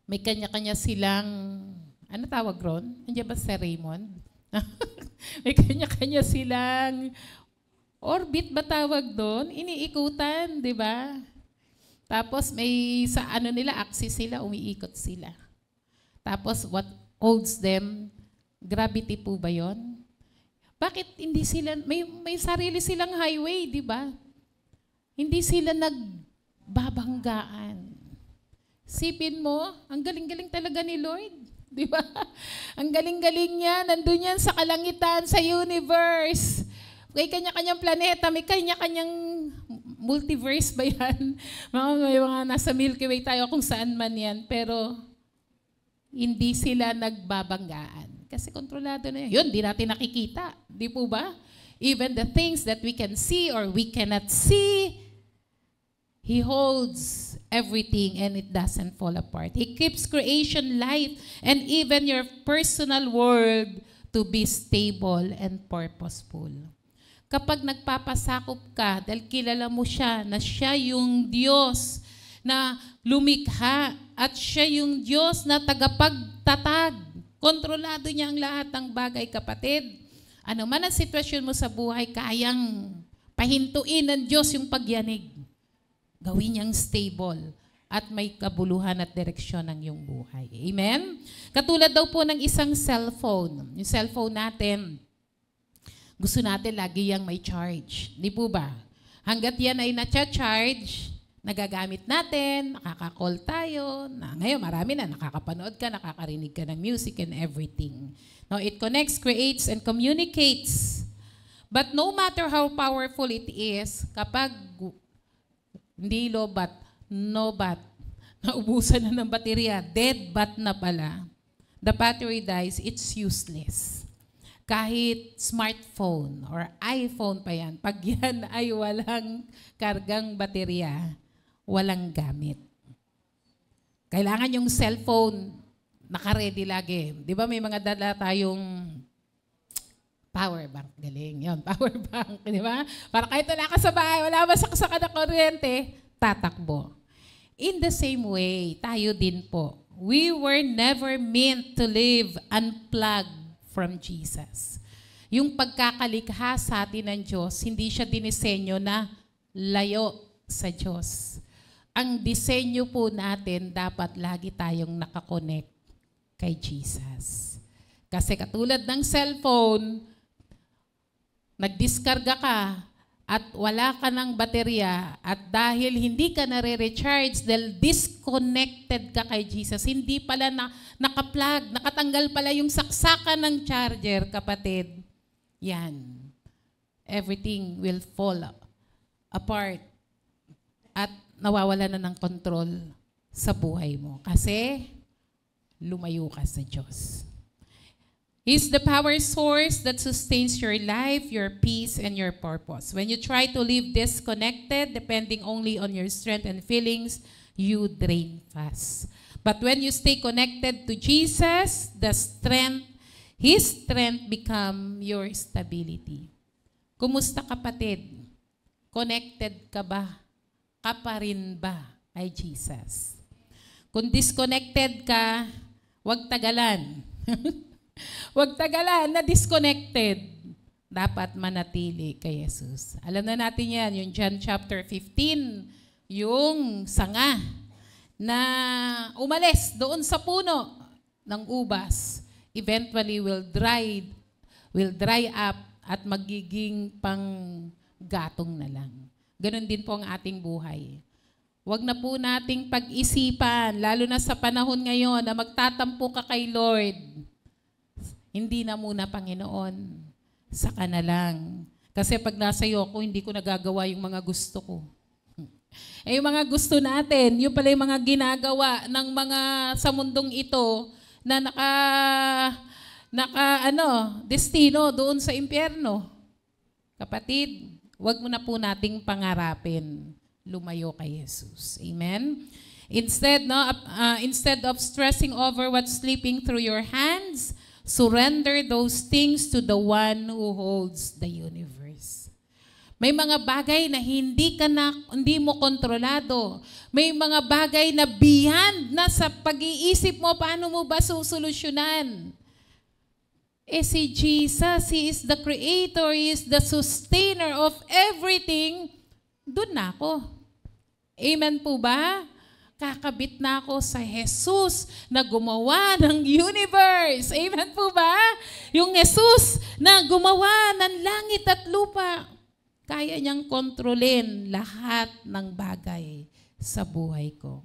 may kanya-kanya silang, ano tawag ron? Nandiyan ba si Raymond? May kanya-kanya silang orbit ba tawag doon? Iniikutan, di ba? Tapos may sa ano nila, axis sila, umiikot sila. Tapos what holds them? Gravity po ba yon? Bakit hindi sila, may sarili silang highway, di ba? Hindi sila nagbabanggaan. Sipin mo, ang galing-galing talaga ni Lord. Di ba? Ang galing-galing niya, nandun yan sa kalangitan, sa universe. May kanya-kanyang planeta, may kanya-kanyang multiverse ba yan? May mga nasa Milky Way tayo kung saan man yan. Pero hindi sila nagbabanggaan. Kasi kontrolado na yan. Yun, di natin nakikita. Di po ba? Even the things that we can see or we cannot see, He holds everything and it doesn't fall apart. He keeps creation light and even your personal world to be stable and purposeful. Kapag nagpapasakop ka, dahil kilala mo siya na siya yung Diyos na lumikha at siya yung Diyos na tagapagtatag. Kontrolado niya ang lahat ng bagay, kapatid. Ano man ang sitwasyon mo sa buhay, kayang pahintuin ng Diyos yung pagyanig. Gawin niyang stable at may kabuluhan at direksyon ng iyong buhay. Amen? Katulad daw po ng isang cellphone. Yung cellphone natin, gusto natin lagi yang may charge. Di po ba? Hanggat yan ay na-charge, nagagamit natin, nakaka-call tayo. Ngayon, marami na. Nakakapanood ka, nakakarinig ka ng music and everything. Now, it connects, creates, and communicates. But no matter how powerful it is, kapag hindi lobat, no bat, naubusan na ng baterya, dead bat na pala, the battery dies, it's useless. Kahit smartphone or iPhone pa yan, pag yan ay walang kargang baterya, walang gamit. Kailangan yung cellphone naka-ready lagi. Di ba may mga dala tayong power bank? Galing. Yun, power bank. Di ba? Para kahit wala ka sa bahay, wala masaksakan na kuryente, tatakbo. In the same way, tayo din po. We were never meant to live unplugged from Jesus. Yung pagkakalikha sa atin ng Diyos, hindi siya dinisenyo na layo sa Diyos. ang disenyo po natin, dapat lagi tayong nakakonect kay Jesus. Kasi katulad ng cellphone, nagdiskarga ka at wala ka ng baterya at dahil hindi ka nare-recharge, dahil disconnected ka kay Jesus, hindi pala naka-plug, nakatanggal pala yung saksakan ng charger, kapatid. Yan. Everything will fall apart at nawawala na ng control sa buhay mo. Kasi lumayo ka sa Diyos. He's the power source that sustains your life, your peace, and your purpose. When you try to live disconnected, depending only on your strength and feelings, you drain fast. But when you stay connected to Jesus, His strength become your stability. Kumusta, kapatid? Connected ka ba? Ka pa rin ba kay Jesus? Kung disconnected ka, huwag tagalan. Huwag tagalan na disconnected. Dapat manatili kay Jesus. Alam na natin yan, yung John chapter 15, yung sanga na umalis doon sa puno ng ubas, eventually will dry up at magiging panggatong na lang. Ganon din po ang ating buhay. Huwag na po nating pag-isipan, lalo na sa panahon ngayon na magtatampo ka kay Lord. Hindi na muna, Panginoon, saka na lang. Kasi pag nasa iyo ako, hindi ko nagagawa yung mga gusto ko. Eh, yung mga gusto natin, yung pala yung mga ginagawa ng mga sa mundong ito na destino doon sa impyerno. Kapatid, huwag mo na po nating pangarapin. Lumayo kay Jesus. Amen? Instead of stressing over what's slipping through your hands, surrender those things to the one who holds the universe. May mga bagay na hindi mo kontrolado. May mga bagay na beyond na sa pag-iisip mo, paano mo ba susolusyonan? Si Jesus, He is the Creator, He is the sustainer of everything. Doon na ako. Amen po ba? Kakabit na ako sa Jesus na gumawa ng universe. Amen po ba? Yung Jesus na gumawa ng langit at lupa. Kaya niyang kontrolin lahat ng bagay sa buhay ko.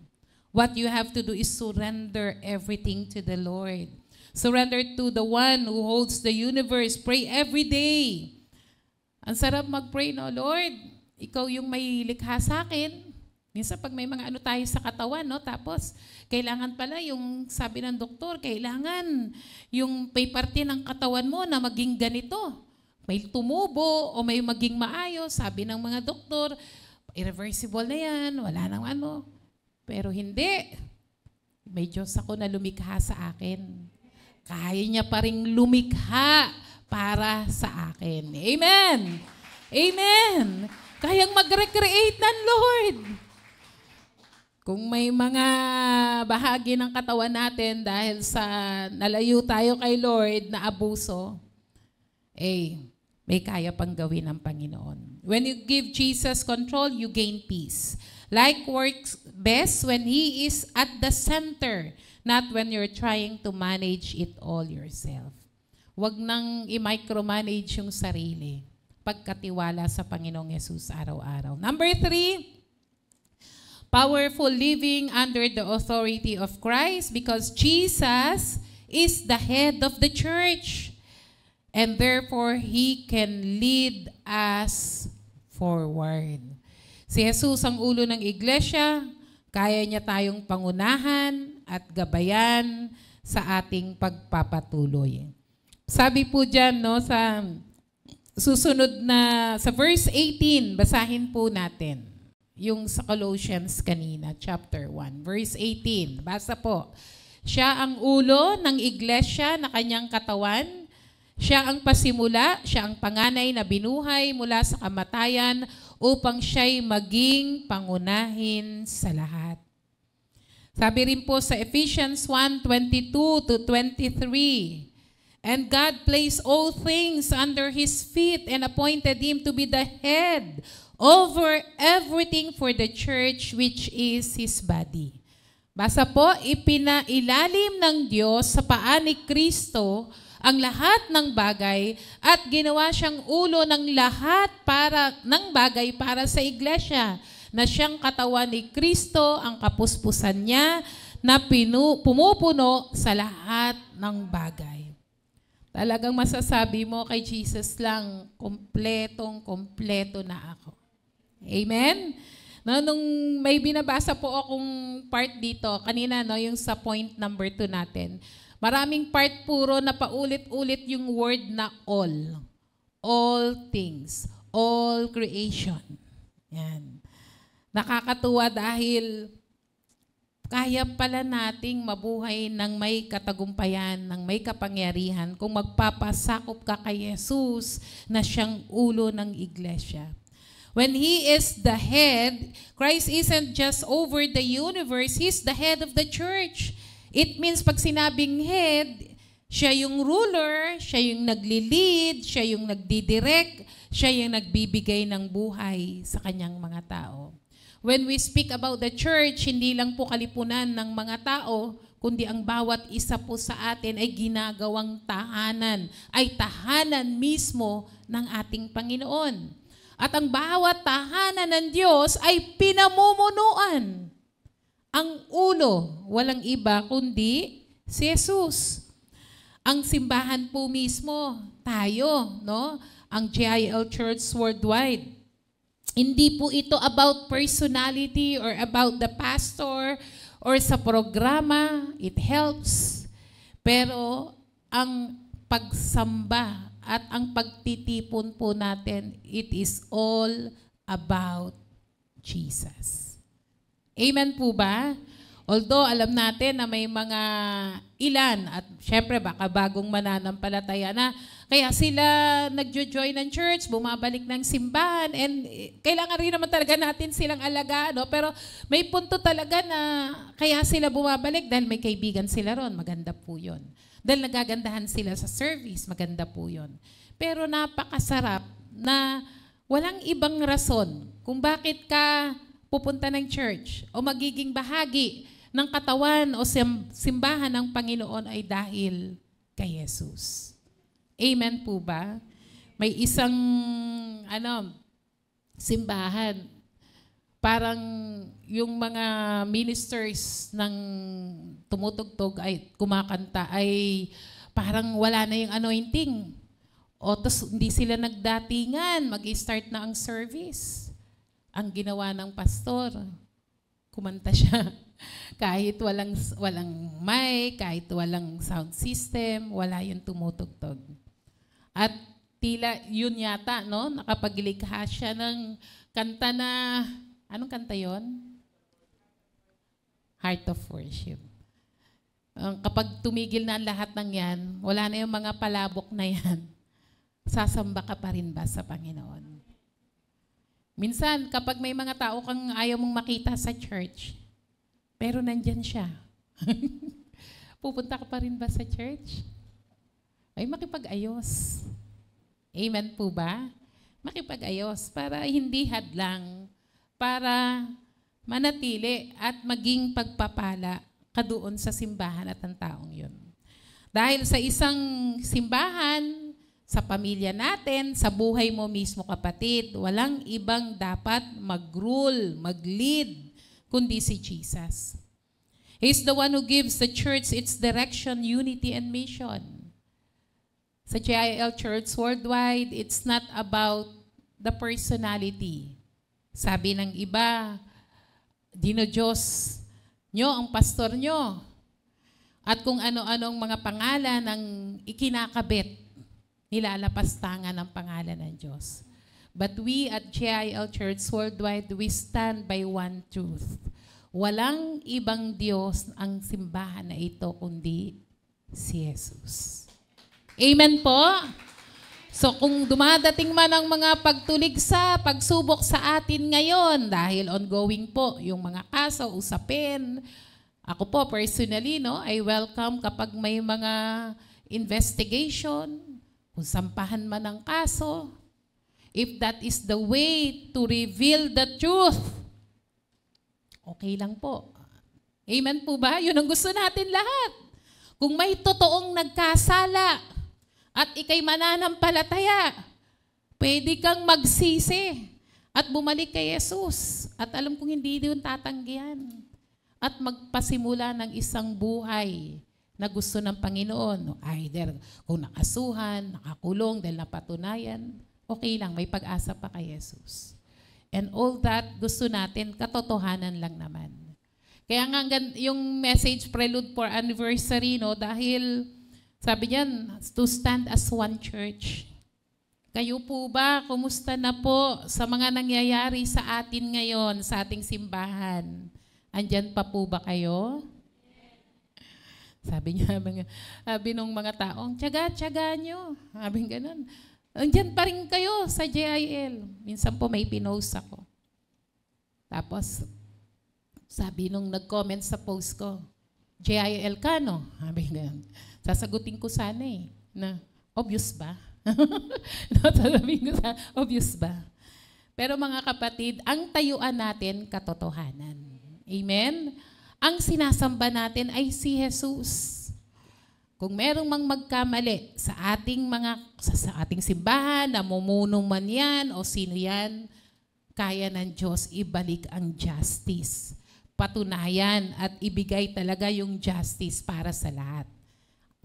What you have to do is surrender everything to the Lord. Surrender to the one who holds the universe. Pray every day. Ang sarap mag-pray, no? Lord, Ikaw yung may likha sa akin. Minsan pag may mga tayo sa katawan, no? Tapos kailangan pala yung sabi ng doktor, kailangan yung may parte ng katawan mo na maging ganito. May tumubo o may maging maayos. Sabi ng mga doktor, irreversible na yan, wala nang ano. Pero hindi. May Diyos ako na lumikha sa akin. Kaya niya pa ring lumikha para sa akin. Amen! Amen! Kayang mag-recreate ng Lord. Kung may mga bahagi ng katawan natin dahil sa nalayo tayo kay Lord na abuso, may kaya pang gawin ng Panginoon. When you give Jesus control, you gain peace. Life works best when He is at the center, not when you're trying to manage it all yourself. Huwag nang i-micromanage yung sarili. Pagkatiwala sa Panginoong Yesus araw-araw. Number 3, powerful living under the authority of Christ because Jesus is the head of the church and therefore He can lead us forward. Si Jesus ang ulo ng iglesia, kaya niya tayong pangunahan at gabayan sa ating pagpapatuloy. Sabi po dyan, no, sa susunod na, sa verse 18, basahin po natin. Yung sa Colossians kanina, chapter 1, verse 18. Basa po. Siya ang ulo ng iglesia na kanyang katawan. Siya ang pasimula, siya ang panganay na binuhay mula sa kamatayan upang siya'y maging pangunahin sa lahat. Sabi rin po sa Ephesians 1:22-23, and God placed all things under His feet and appointed Him to be the head over everything for the church which is His body. Basa po, ipinailalim ng Diyos sa paa ni Kristo ang lahat ng bagay at ginawa siyang ulo ng lahat ng bagay para sa iglesia, na siyang katawan ni Kristo, ang kapuspusan niya na pumupuno sa lahat ng bagay. Talagang masasabi mo kay Jesus lang, kompletong-kompleto na ako. Amen? No, nung may binabasa po akong part dito, kanina no, yung sa point number 2 natin, maraming part puro na paulit-ulit yung word na all. All things. All creation. Yan. Nakakatuwa dahil kaya pala nating mabuhay ng may katagumpayan, ng may kapangyarihan kung magpapasakop ka kay Jesus na siyang ulo ng iglesia. When He is the head, Christ isn't just over the universe, He's the head of the church. It means pag sinabing head, siya yung ruler, siya yung nagli-lead, siya yung nagdidirect, siya yung nagbibigay ng buhay sa kanyang mga tao. When we speak about the church, hindi lang po kalipunan ng mga tao, kundi ang bawat isa po sa atin ay ginagawang tahanan, ay tahanan mismo ng ating Panginoon. At ang bawat tahanan ng Diyos ay pinamumunuan. Ang ulo, walang iba kundi si Jesus. Ang simbahan po mismo, tayo, no? Ang GIL Church Worldwide. Hindi po ito about personality or about the pastor or sa programa. It helps. Pero ang pagsamba at ang pagtitipon po natin, it is all about Jesus. Amen po ba? Although alam natin na may mga ilan at syempre baka bagong mananampalataya na kaya sila nagjo-join ng church, bumabalik ng simbahan, and kailangan rin naman talaga natin silang alagaan, no? Pero may punto talaga na kaya sila bumabalik dahil may kaibigan sila ron, maganda po yun. Dahil nagagandahan sila sa service, maganda po yun. Pero napakasarap na walang ibang rason kung bakit ka pupunta ng church o magiging bahagi ng katawan o simbahan ng Panginoon ay dahil kay Jesus. Amen po ba? May isang simbahan, parang yung mga ministers ng tumutugtog ay kumakanta ay parang wala na yung anointing. O tas hindi sila nagdatingan, mag-start na ang service. Ang ginawa ng pastor, kumanta siya. Kahit walang mic, kahit walang sound system, wala yung tumutugtog. At tila yun yata, no? Nakapaglikha siya ng kanta na, anong kanta yon? Heart of Worship. Kapag tumigil na ang lahat ng yan, wala na yung mga palabok na yan, sasamba ka pa rin ba sa Panginoon? Minsan, kapag may mga tao kang ayaw mong makita sa church, pero nandyan siya, pupunta ka pa rin ba sa church? Ay makipag-ayos. Amen po ba? Makipag-ayos para hindi hadlang, para manatili at maging pagpapala ka doon sa simbahan at ang taong yun. Dahil sa isang simbahan, sa pamilya natin, sa buhay mo mismo kapatid, walang ibang dapat mag-rule, mag-lead, kundi si Jesus. He's the one who gives the church its direction, unity, and mission. Sa GIL Church Worldwide, it's not about the personality. Sabi ng iba, dino-Diyos nyo ang pastor nyo. At kung ano-anong mga pangalan ang ikinakabit, nilalapastangan ang pangalan ng Diyos. But we at GIL Church Worldwide, we stand by one truth. Walang ibang Diyos ang simbahan na ito kundi si Jesus. Amen po? So kung dumadating man ang mga pagtuligsa, pagsubok sa atin ngayon, dahil ongoing po yung mga kaso, usapin, ako po personally, no, I welcome kapag may mga investigation, kung sampahan man ang kaso, If that is the way to reveal the truth, okay lang po. Amen po ba? Yun ang gusto natin lahat. Kung may totoong nagkasala at ikay mananampalataya, pwede kang magsisi at bumalik kay Jesus. At alam kong hindi yun tatanggihan. At magpasimula ng isang buhay na gusto ng Panginoon. Either kung nakasuhan, nakakulong dahil napatunayan, okay lang, may pag-asa pa kay Jesus. And all that, gusto natin, katotohanan lang naman. Kaya nga yung message Prelude for Anniversary, no, dahil sabi niyan, to stand as one church. Kayo po ba, kumusta na po sa mga nangyayari sa atin ngayon, sa ating simbahan? Andyan pa po ba kayo? Sabi niya, sabi nung mga taong, tiyaga nyo. Sabi ganun. Andyan pa rin kayo sa JIL. Minsan po may pinost ako. Tapos, sabi nung nag-comment sa post ko, JIL ka, no? Sabi ganun. Sasagutin ko sana na obvious ba? Sasabihin ko obvious ba? Pero mga kapatid, ang tayuan natin, katotohanan. Amen? Ang sinasamba natin ay si Jesus. Kung merong magkamali sa ating simbahan, namumuno man yan o sino yan, kaya ng Diyos ibalik ang justice. Patunayan at ibigay talaga yung justice para sa lahat.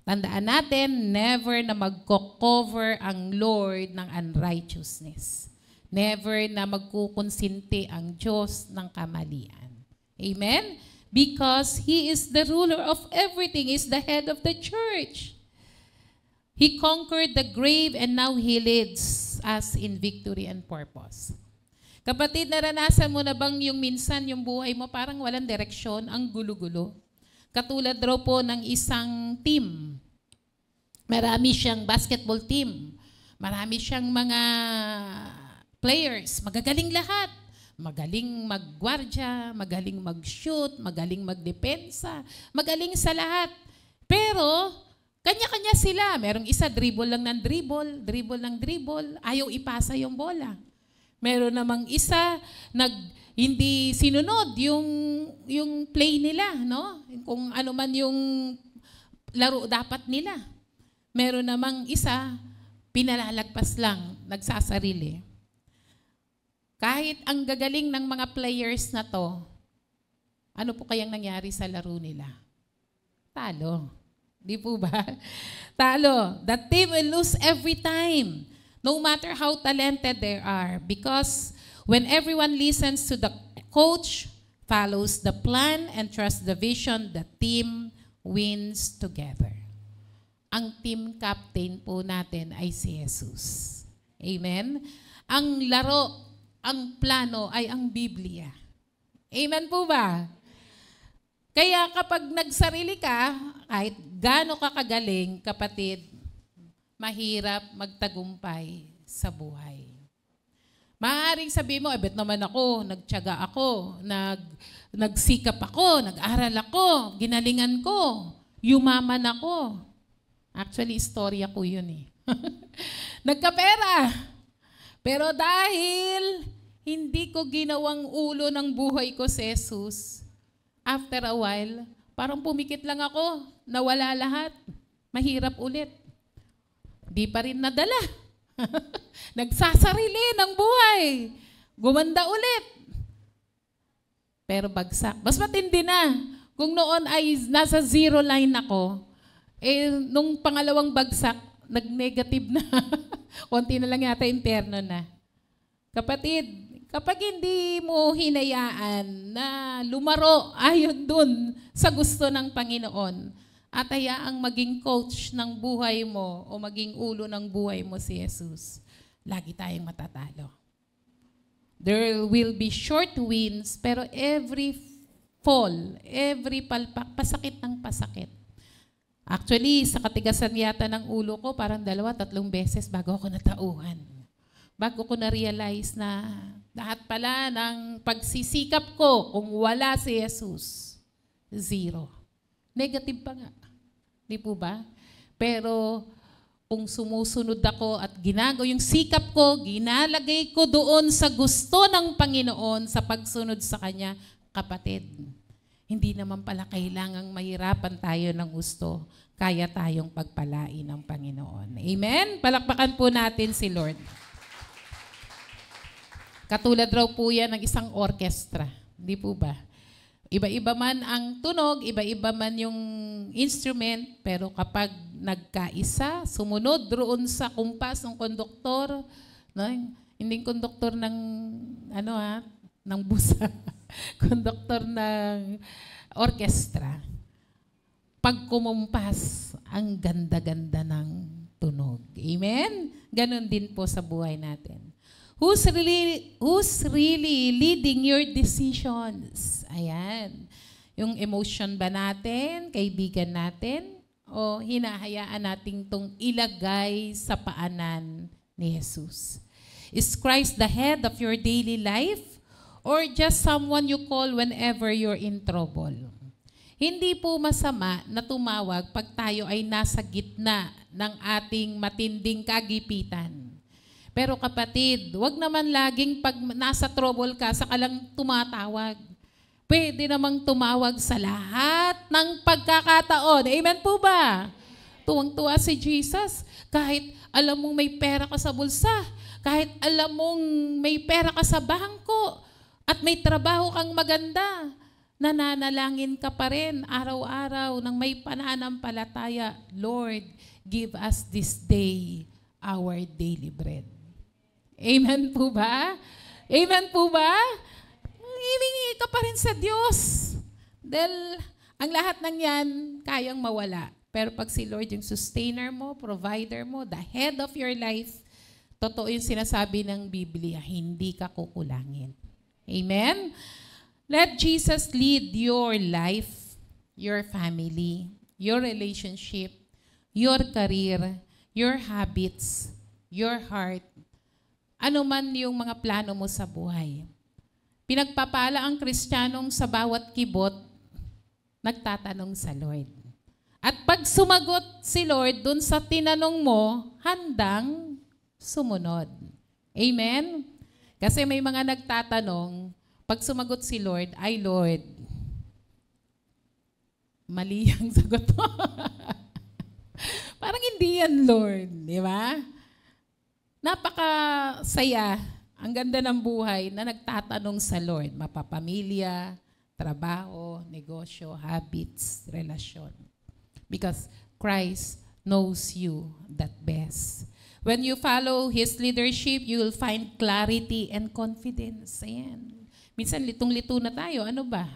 Tandaan natin, never na magko-cover ang Lord ng unrighteousness. Never na magkukonsinti ang Diyos ng kamalian. Amen? Because He is the ruler of everything. He is the head of the church. He conquered the grave and now He leads us in victory and purpose. Kapatid, naranasan mo na bang yung minsan yung buhay mo parang walang direksyon, ang gulo-gulo? Katulad raw po ng isang team. Marami siyang basketball team. Marami siyang mga players. Magagaling lahat. Magaling mag-gwardya, magaling mag-shoot, magaling magdepensa, magaling sa lahat. Pero, kanya-kanya sila. Merong isa, dribble lang ng dribble ng dribble, ayaw ipasa yung bola. Meron namang isa, hindi sinunod yung play nila, no? Kung ano man yung laro dapat nila. Meron namang isa, pinalalagpas lang, nagsasarili. Kahit ang gagaling ng mga players na to, ano po kayang nangyari sa laro nila? Talo. Di po ba? Talo. The team will lose every time. No matter how talented they are. Because when everyone listens to the coach, follows the plan, and trusts the vision, the team wins together. Ang team captain po natin ay si Jesus. Amen? Ang laro, ang plano ay ang Biblia. Amen po ba? Kaya kapag nagsarili ka, kahit gaano ka kagaling, kapatid, mahirap magtagumpay sa buhay. Maaaring sabihin mo, bet naman ako, nagtiyaga ako, nagsikap ako, nag-aral ako, ginalingan ko, yumaman ako. Actually, istorya ko yun eh. Nagkapera. Pero dahil hindi ko ginawang ulo ng buhay ko si Jesus, after a while, parang pumikit lang ako, nawala lahat, mahirap ulit. Di pa rin nadala. Nagsasarili ng buhay. Gumanda ulit. Pero bagsak. Mas matindi na. Kung noon ay nasa zero line ako, nung pangalawang bagsak, nag-negative na. Konti na lang yata interno na. Kapatid, kapag hindi mo hinayaan na lumaro ayon dun sa gusto ng Panginoon, at hayaang maging coach ng buhay mo o maging ulo ng buhay mo si Jesus, lagi tayong matatalo. There will be short wins, pero every fall, every palpak, pasakit ng pasakit. Actually, sa katigasan yata ng ulo ko, parang 2-3 beses bago ako natauhan. Bago ko na-realize na lahat pala ng pagsisikap ko, kung wala si Jesus, zero. Negative pa nga. Di po ba? Pero kung sumusunod ako at yung sikap ko, ginalagay ko doon sa gusto ng Panginoon sa pagsunod sa Kanya, kapatid, hindi naman pala kailangang mahirapan tayo ng gusto. Kaya tayong pagpalain ng Panginoon. Amen? Palakpakan po natin si Lord. Katulad raw po yan ng isang orchestra. Hindi po ba? Iba-iba man ang tunog, iba-iba man yung instrument, pero kapag nagkaisa, sumunod roon sa kumpas ng konduktor, no? Hindi konduktor ng ng busa, konduktor ng orchestra. Pag kumumpas, ang ganda-ganda ng tunog. Amen? Ganon din po sa buhay natin. Who's really leading your decisions? Ayan. Yung emotion ba natin, kaibigan natin, o hinahayaan natin itong ilagay sa paanan ni Jesus? Is Christ the head of your daily life or just someone you call whenever you're in trouble? Hindi po masama na tumawag pag tayo ay nasa gitna ng ating matinding kagipitan. Pero kapatid, wag naman laging pag nasa trouble ka, saka lang tumatawag. Pwede namang tumawag sa lahat ng pagkakataon. Amen po ba? Tuwang-tuwa si Jesus. Kahit alam mong may pera ka sa bulsa, kahit alam mong may pera ka sa bangko, at may trabaho kang maganda, nananalangin ka pa rin araw-araw ng may pananampalataya. Lord, give us this day our daily bread. Amen po ba? Amen po ba? Hihingi ka pa rin sa Diyos. Dahil ang lahat ng yan, kayang mawala. Pero pag si Lord yung sustainer mo, provider mo, the head of your life, totoo yung sinasabi ng Biblia, hindi ka kukulangin. Amen? Let Jesus lead your life, your family, your relationship, your career, your habits, your heart, ano man yung mga plano mo sa buhay. Pinagpapala ang Kristiyanong sa bawat kibot, nagtatanong sa Lord. At pag sumagot si Lord dun sa tinanong mo, handang sumunod. Amen? Kasi may mga nagtatanong, pag sumagot si Lord, ay Lord, mali ang sagot mo. Parang hindi yan, Lord. Di ba? Napakasaya, ang ganda ng buhay na nagtatanong sa Lord. Mapapamilya, trabaho, negosyo, habits, relasyon. Because Christ knows you that best. When you follow His leadership, you will find clarity and confidence. Ayan. Minsan litong-lito na tayo, ano ba?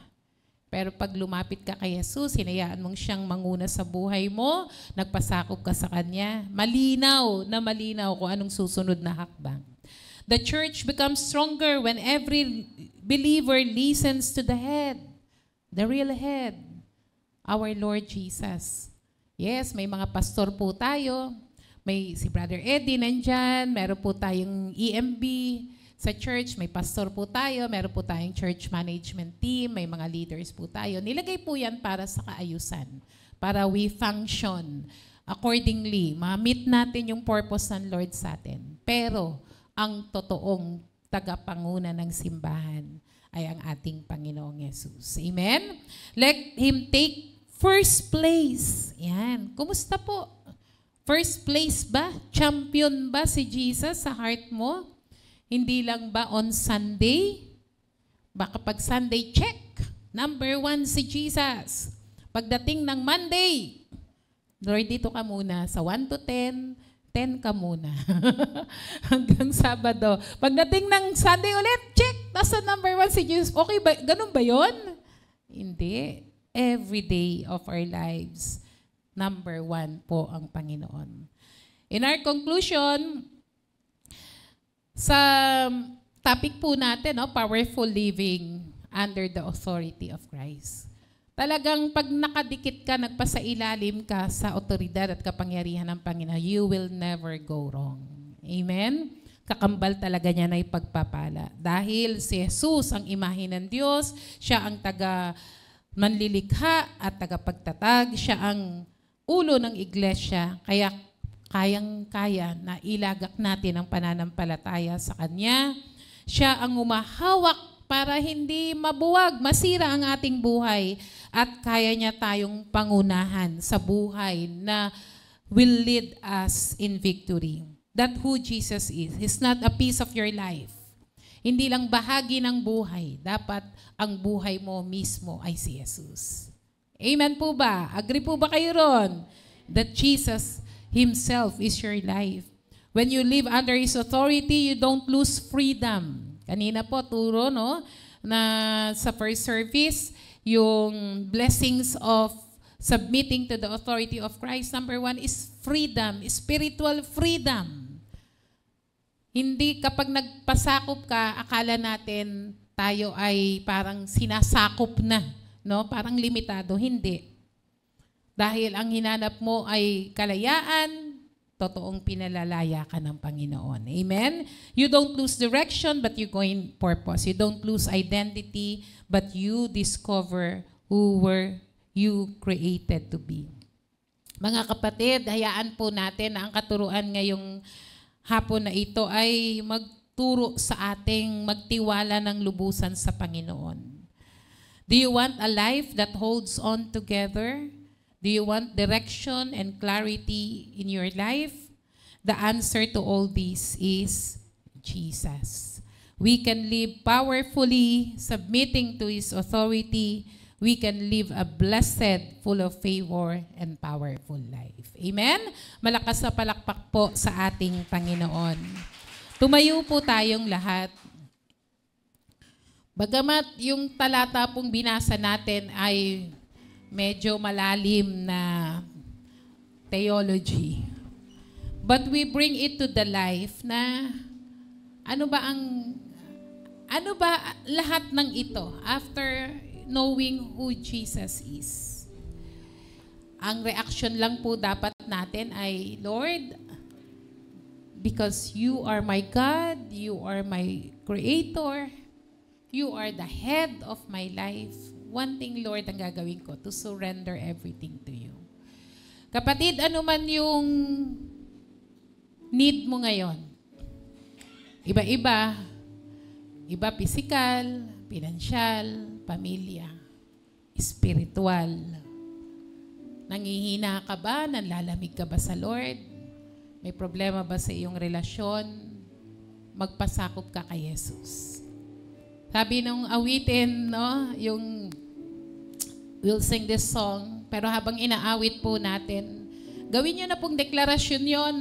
Pero pag lumapit ka kay Jesus, hinayaan mong siyang manguna sa buhay mo, nagpasakop ka sa Kanya, malinaw na malinaw kung anong susunod na hakbang. The church becomes stronger when every believer listens to the head, the real head, our Lord Jesus. Yes, may mga pastor po tayo, may si Brother Eddie nandyan, meron po tayong EMB, sa church, may pastor po tayo, meron po tayong church management team, may mga leaders po tayo. Nilagay po yan para sa kaayusan, para we function accordingly. Ma-meet natin yung purpose ng Lord sa atin. Pero, ang totoong tagapanguna ng simbahan ay ang ating Panginoong Yesus. Amen? Let Him take first place. Yan. Kumusta po? First place ba? Champion ba si Jesus sa heart mo? Hindi lang ba on Sunday? Baka pag Sunday, check. Number 1 si Jesus. Pagdating ng Monday, Lord, dito ka muna. Sa 1 to 10, 10 ka muna. Hanggang Sabado. Pagdating ng Sunday ulit, check. Nasa number 1 si Jesus. Okay ba? Ganun ba yun? Hindi. Every day of our lives, number 1 po ang Panginoon. In our conclusion, sa topic po natin, no, powerful living under the authority of Christ. Talagang pag nakadikit ka, nagpasailalim ka sa otoridad at kapangyarihan ng Panginoon, you will never go wrong. Amen? Kakambal talaga niya na ipagpapala. Dahil si Jesus ang imahe ng Diyos, siya ang manlilikha at tagapagtatag, siya ang ulo ng iglesia. Kaya kayang-kaya na ilagak natin ang pananampalataya sa Kanya. Siya ang umahawak para hindi mabuwag, masira ang ating buhay at kaya niya tayong pangunahan sa buhay na will lead us in victory. That who Jesus is. He's not a piece of your life. Hindi lang bahagi ng buhay. Dapat ang buhay mo mismo ay si Jesus. Amen po ba? Agree po ba kayo ron? That Jesus Himself is your life. When you live under His authority, you don't lose freedom. Kanina po, turo, no? Na sa first service, yung blessings of submitting to the authority of Christ. Number 1 is freedom, spiritual freedom. Hindi kapag nagpasakop ka, akala natin tayo ay parang sinasakop na, no? Parang limitado. Hindi. Dahil ang hinanap mo ay kalayaan, totoong pinalalaya ka ng Panginoon. Amen? You don't lose direction, but you go in purpose. You don't lose identity, but you discover who were you created to be. Mga kapatid, hayaan po natin na ang katuruan ngayong hapon na ito ay magturo sa ating magtiwala ng lubusan sa Panginoon. Do you want a life that holds on together? Do you want direction and clarity in your life? The answer to all this is Jesus. We can live powerfully, submitting to His authority. We can live a blessed, full of favor, and powerful life. Amen? Malakas na palakpak po sa ating Panginoon. Tumayo po tayong lahat. Bagamat yung talata pong binasa natin ay medyo malalim na theology. But we bring it to the life na ano ba lahat ng ito after knowing who Jesus is. Ang reaction lang po dapat natin ay, Lord, because you are my God, you are my Creator, you are the head of my life. One thing, Lord, ang gagawin ko, to surrender everything to you. Kapatid, ano man yung need mo ngayon? Iba-iba. Iba physical, pinansyal, pamilya, spiritual. Nangihina ka ba? Nanlalamig ka ba sa Lord? May problema ba sa iyong relasyon? Magpasakop ka kay Jesus. Sabi nung awitin, no, yung we'll sing this song, pero habang inaawit po natin, gawin nyo na pong deklarasyon yon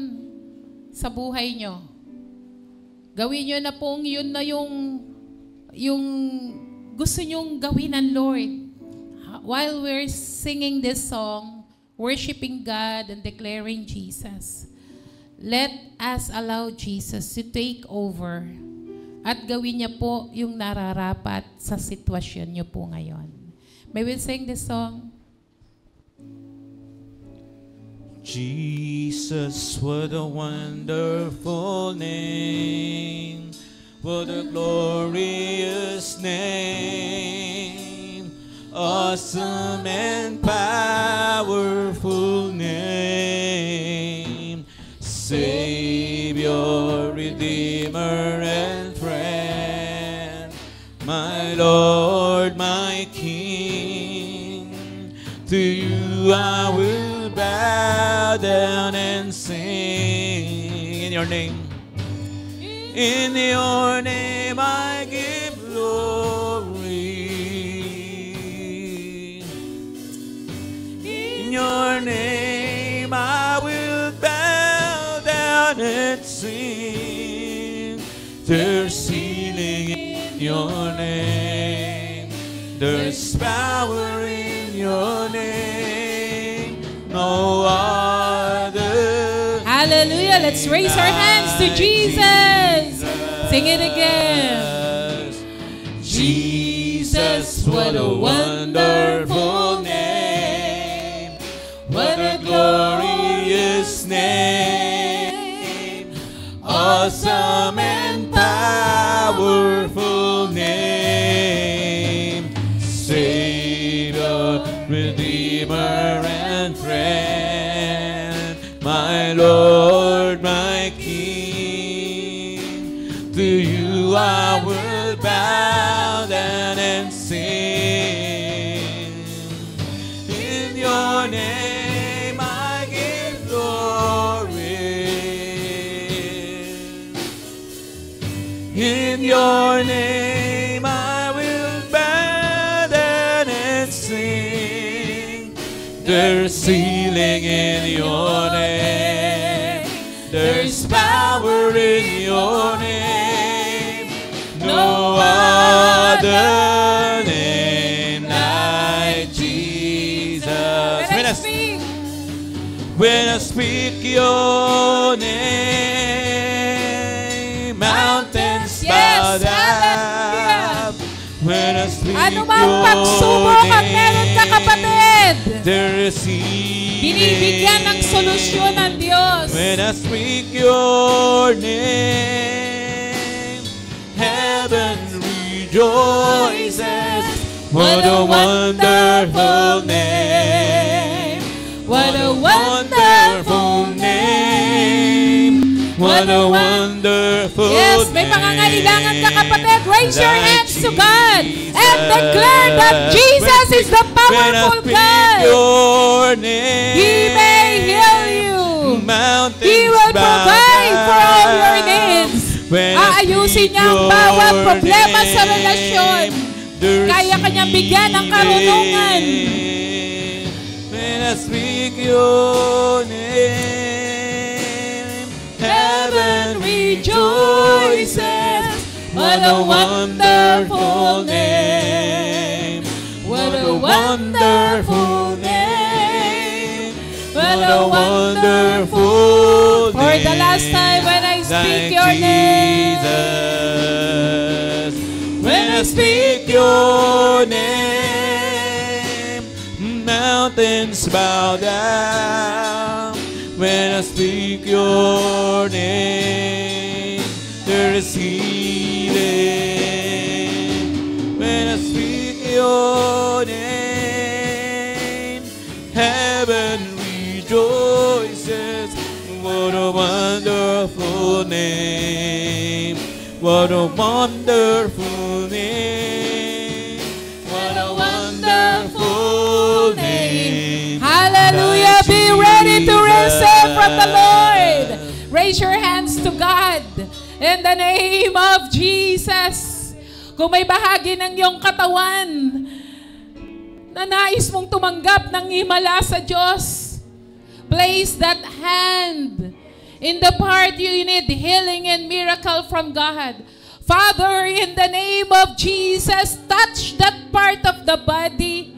sa buhay nyo. Gawin nyo na pong yun na yung gusto nyong gawin ng Lord. While we're singing this song, worshiping God and declaring Jesus, let us allow Jesus to take over at gawin niya po yung nararapat sa sitwasyon niyo po ngayon. May we sing this song? Jesus, what a wonderful name. What a glorious name. Awesome and powerful name. Savior, Redeemer, and friend. My Lord, my King. To you I will bow down and sing. In your name. In your name I give glory. In your name I will bow down and sing. There's healing in your name. There's power in your name. No other. Hallelujah. Let's raise our hands to Jesus. Sing it again. Jesus, what a wonderful name. What a glorious name. Awesome and powerful name. Savior, Redeemer, and friend. My Lord. To you I will bow down and sing. In your name I give glory. In your name I will bow down and sing. There's healing in your name. There's power in your name. No other name like Jesus. When I speak your name, mountains bow down. When I speak your name, there is healing. Binibigyan ng solusyon ng Diyos. When I speak your name, heaven rejoices. What a wonderful name. What a wonderful name. What a wonderful name. Yes, may pangangailangan ka kapatid. Raise your hands to God and declare that Jesus is the powerful God. He may heal you. He will provide for all your needs. Aayusin niya ang bawat problema sa relasyon. Kaya kanyang bigyan ng karunungan. When I speak your name, heaven rejoices. What a wonderful name. What a wonderful name. What a wonderful name. For the last time when I speak your name. When I speak your name, mountains bow down. When I speak your name, there is healing. When I speak your name, heaven rejoices. What a wonderful name. What a wonderful name. What a wonderful name. Hallelujah. Be ready to receive from the Lord. Raise your hands to God in the name of Jesus. Kung may bahagi ng iyong katawan na nais mong tumanggap ng himala sa Diyos, place that hand in the part you need healing and miracle from God. Father, in the name of Jesus, touch that part of the body.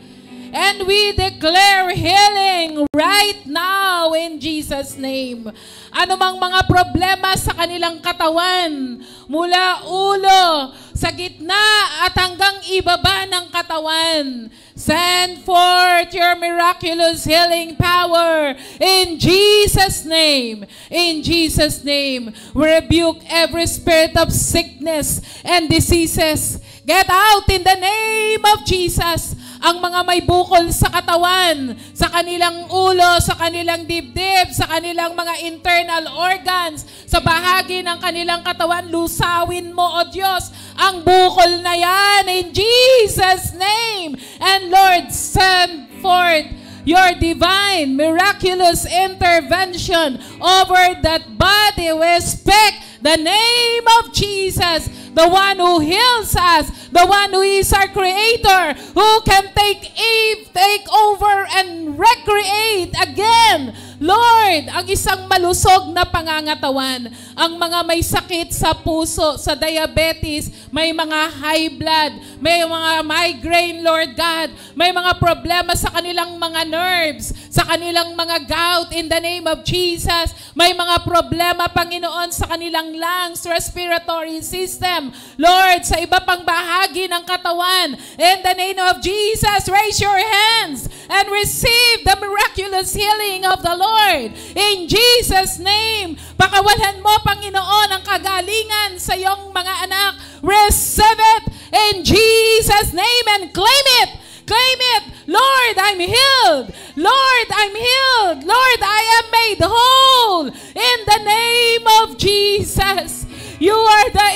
And we declare healing right now in Jesus' name. Anumang mga problema sa kanilang katawan, mula ulo, sa gitna at hanggang ibaba ng katawan, send forth your miraculous healing power in Jesus' name. In Jesus' name, we rebuke every spirit of sickness and diseases. Get out in the name of Jesus. Ang mga may bukol sa katawan, sa kanilang ulo, sa kanilang dibdib, sa kanilang mga internal organs, sa bahagi ng kanilang katawan, lusawin mo, O Diyos, ang bukol na yan in Jesus' name. And Lord, send forth your divine, miraculous intervention over that body. We speak the name of Jesus, the one who heals us, the one who is our creator, who can take over and recreate again. Lord, ang isang malusog na pangangatawan, ang mga may sakit sa puso, sa diabetes, may mga high blood, may mga migraine, Lord God, may mga problema sa kanilang mga nerves, sa kanilang mga gout, in the name of Jesus, may mga problema, Panginoon, sa kanilang lungs, respiratory system, Lord, sa iba pang bahagi ng katawan, in the name of Jesus, raise your hands and receive the miraculous healing of the Lord. In Jesus' name, pakawalan mo, Panginoon, ang kagalingan sa iyong mga anak. Receive it in Jesus' name and claim it. Claim it. Lord, I'm healed. Lord, I'm healed. Lord, I am made whole. In the name of Jesus. You are the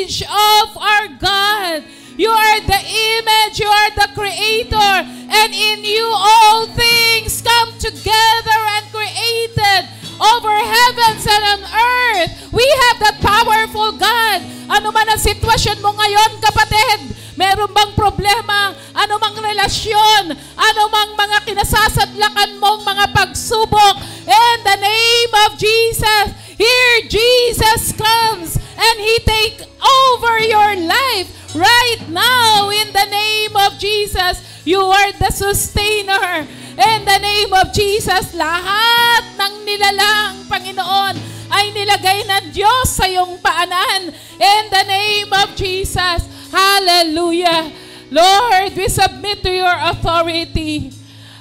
image of our God. You are the image, you are the creator, and in you all things come together and created over heavens and on earth. We have that powerful God. Ano man ang sitwasyon mo ngayon, kapatid, meron bang problema, ano mang relasyon, ano mang mga kinasasadlakan mong mga pagsubok, in the name of Jesus, here Jesus comes and He take over your life. Right now, in the name of Jesus, you are the sustainer. In the name of Jesus, lahat ng nilalang, Panginoon, ay nilagay ng Diyos sa iyong paanan. In the name of Jesus, hallelujah. Lord, we submit to your authority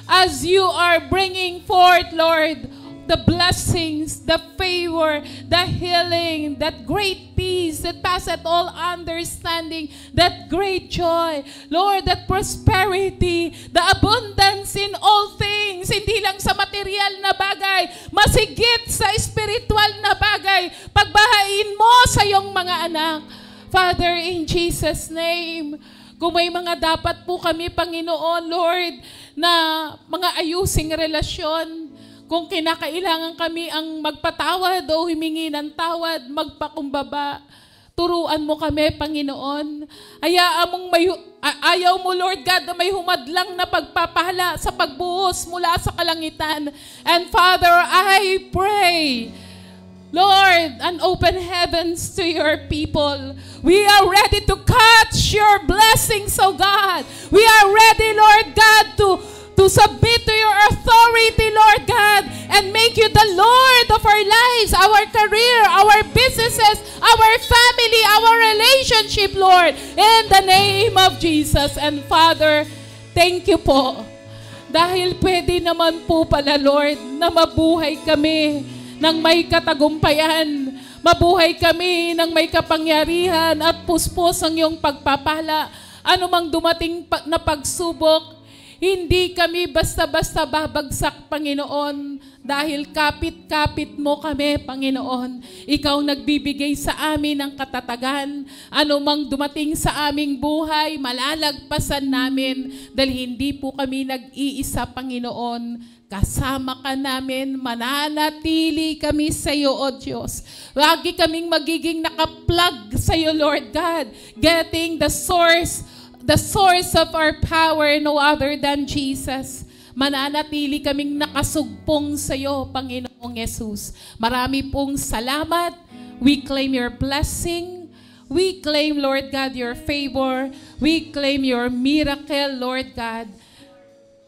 as you are bringing forth, Lord, the blessings, the favor, the healing, that great peace that passeth all understanding, that great joy, Lord, that prosperity, the abundance in all things, hindi lang sa material na bagay, masigit sa spiritual na bagay, pagbahain mo sa iyong mga anak. Father, in Jesus' name, kung may mga dapat po kami, Panginoon, Lord, na mga ayusing relasyon, kung kinakailangan kami ang magpatawad o humingi ng tawad, magpakumbaba, turuan mo kami, Panginoon. Ayaw mo, Lord God, na may humadlang na pagpapahala sa pagbuhos mula sa kalangitan. And Father, I pray, Lord, an open heavens to your people. We are ready to catch your blessings, oh God. We are ready, Lord God, to submit to your authority, Lord God, and make you the Lord of our lives, our career, our businesses, our family, our relationship, Lord, in the name of Jesus. And Father, thank you po. Dahil pwede naman po pala, Lord, na mabuhay kami ng may katagumpayan. Mabuhay kami ng may kapangyarihan at puspos ang iyong pagpapala. Ano mang dumating na pagsubok, hindi kami basta-basta babagsak, Panginoon, dahil kapit-kapit mo kami, Panginoon. Ikaw nagbibigay sa amin ng katatagan. Ano mang dumating sa aming buhay, malalagpasan namin dahil hindi po kami nag-iisa, Panginoon. Kasama ka namin, mananatili kami sa iyo, O Diyos. Lagi kaming magiging nakaplug sa iyo, Lord God, getting the source of our power, no other than Jesus. Mananatili kaming nakasugpong sa iyo, Panginoong Yesus. Marami pong salamat. We claim your blessing. We claim, Lord God, your favor. We claim your miracle, Lord God.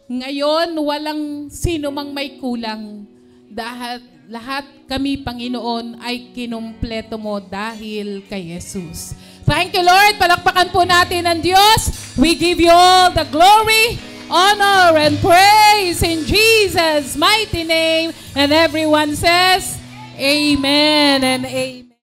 Ngayon, walang sino mang may kulang. Dahil lahat kami, Panginoon, ay kinumpleto mo dahil kay Jesus. Thank you, Lord. Palakpakan po natin ang Diyos. We give you all the glory, honor, and praise in Jesus' mighty name. And everyone says, Amen and Amen.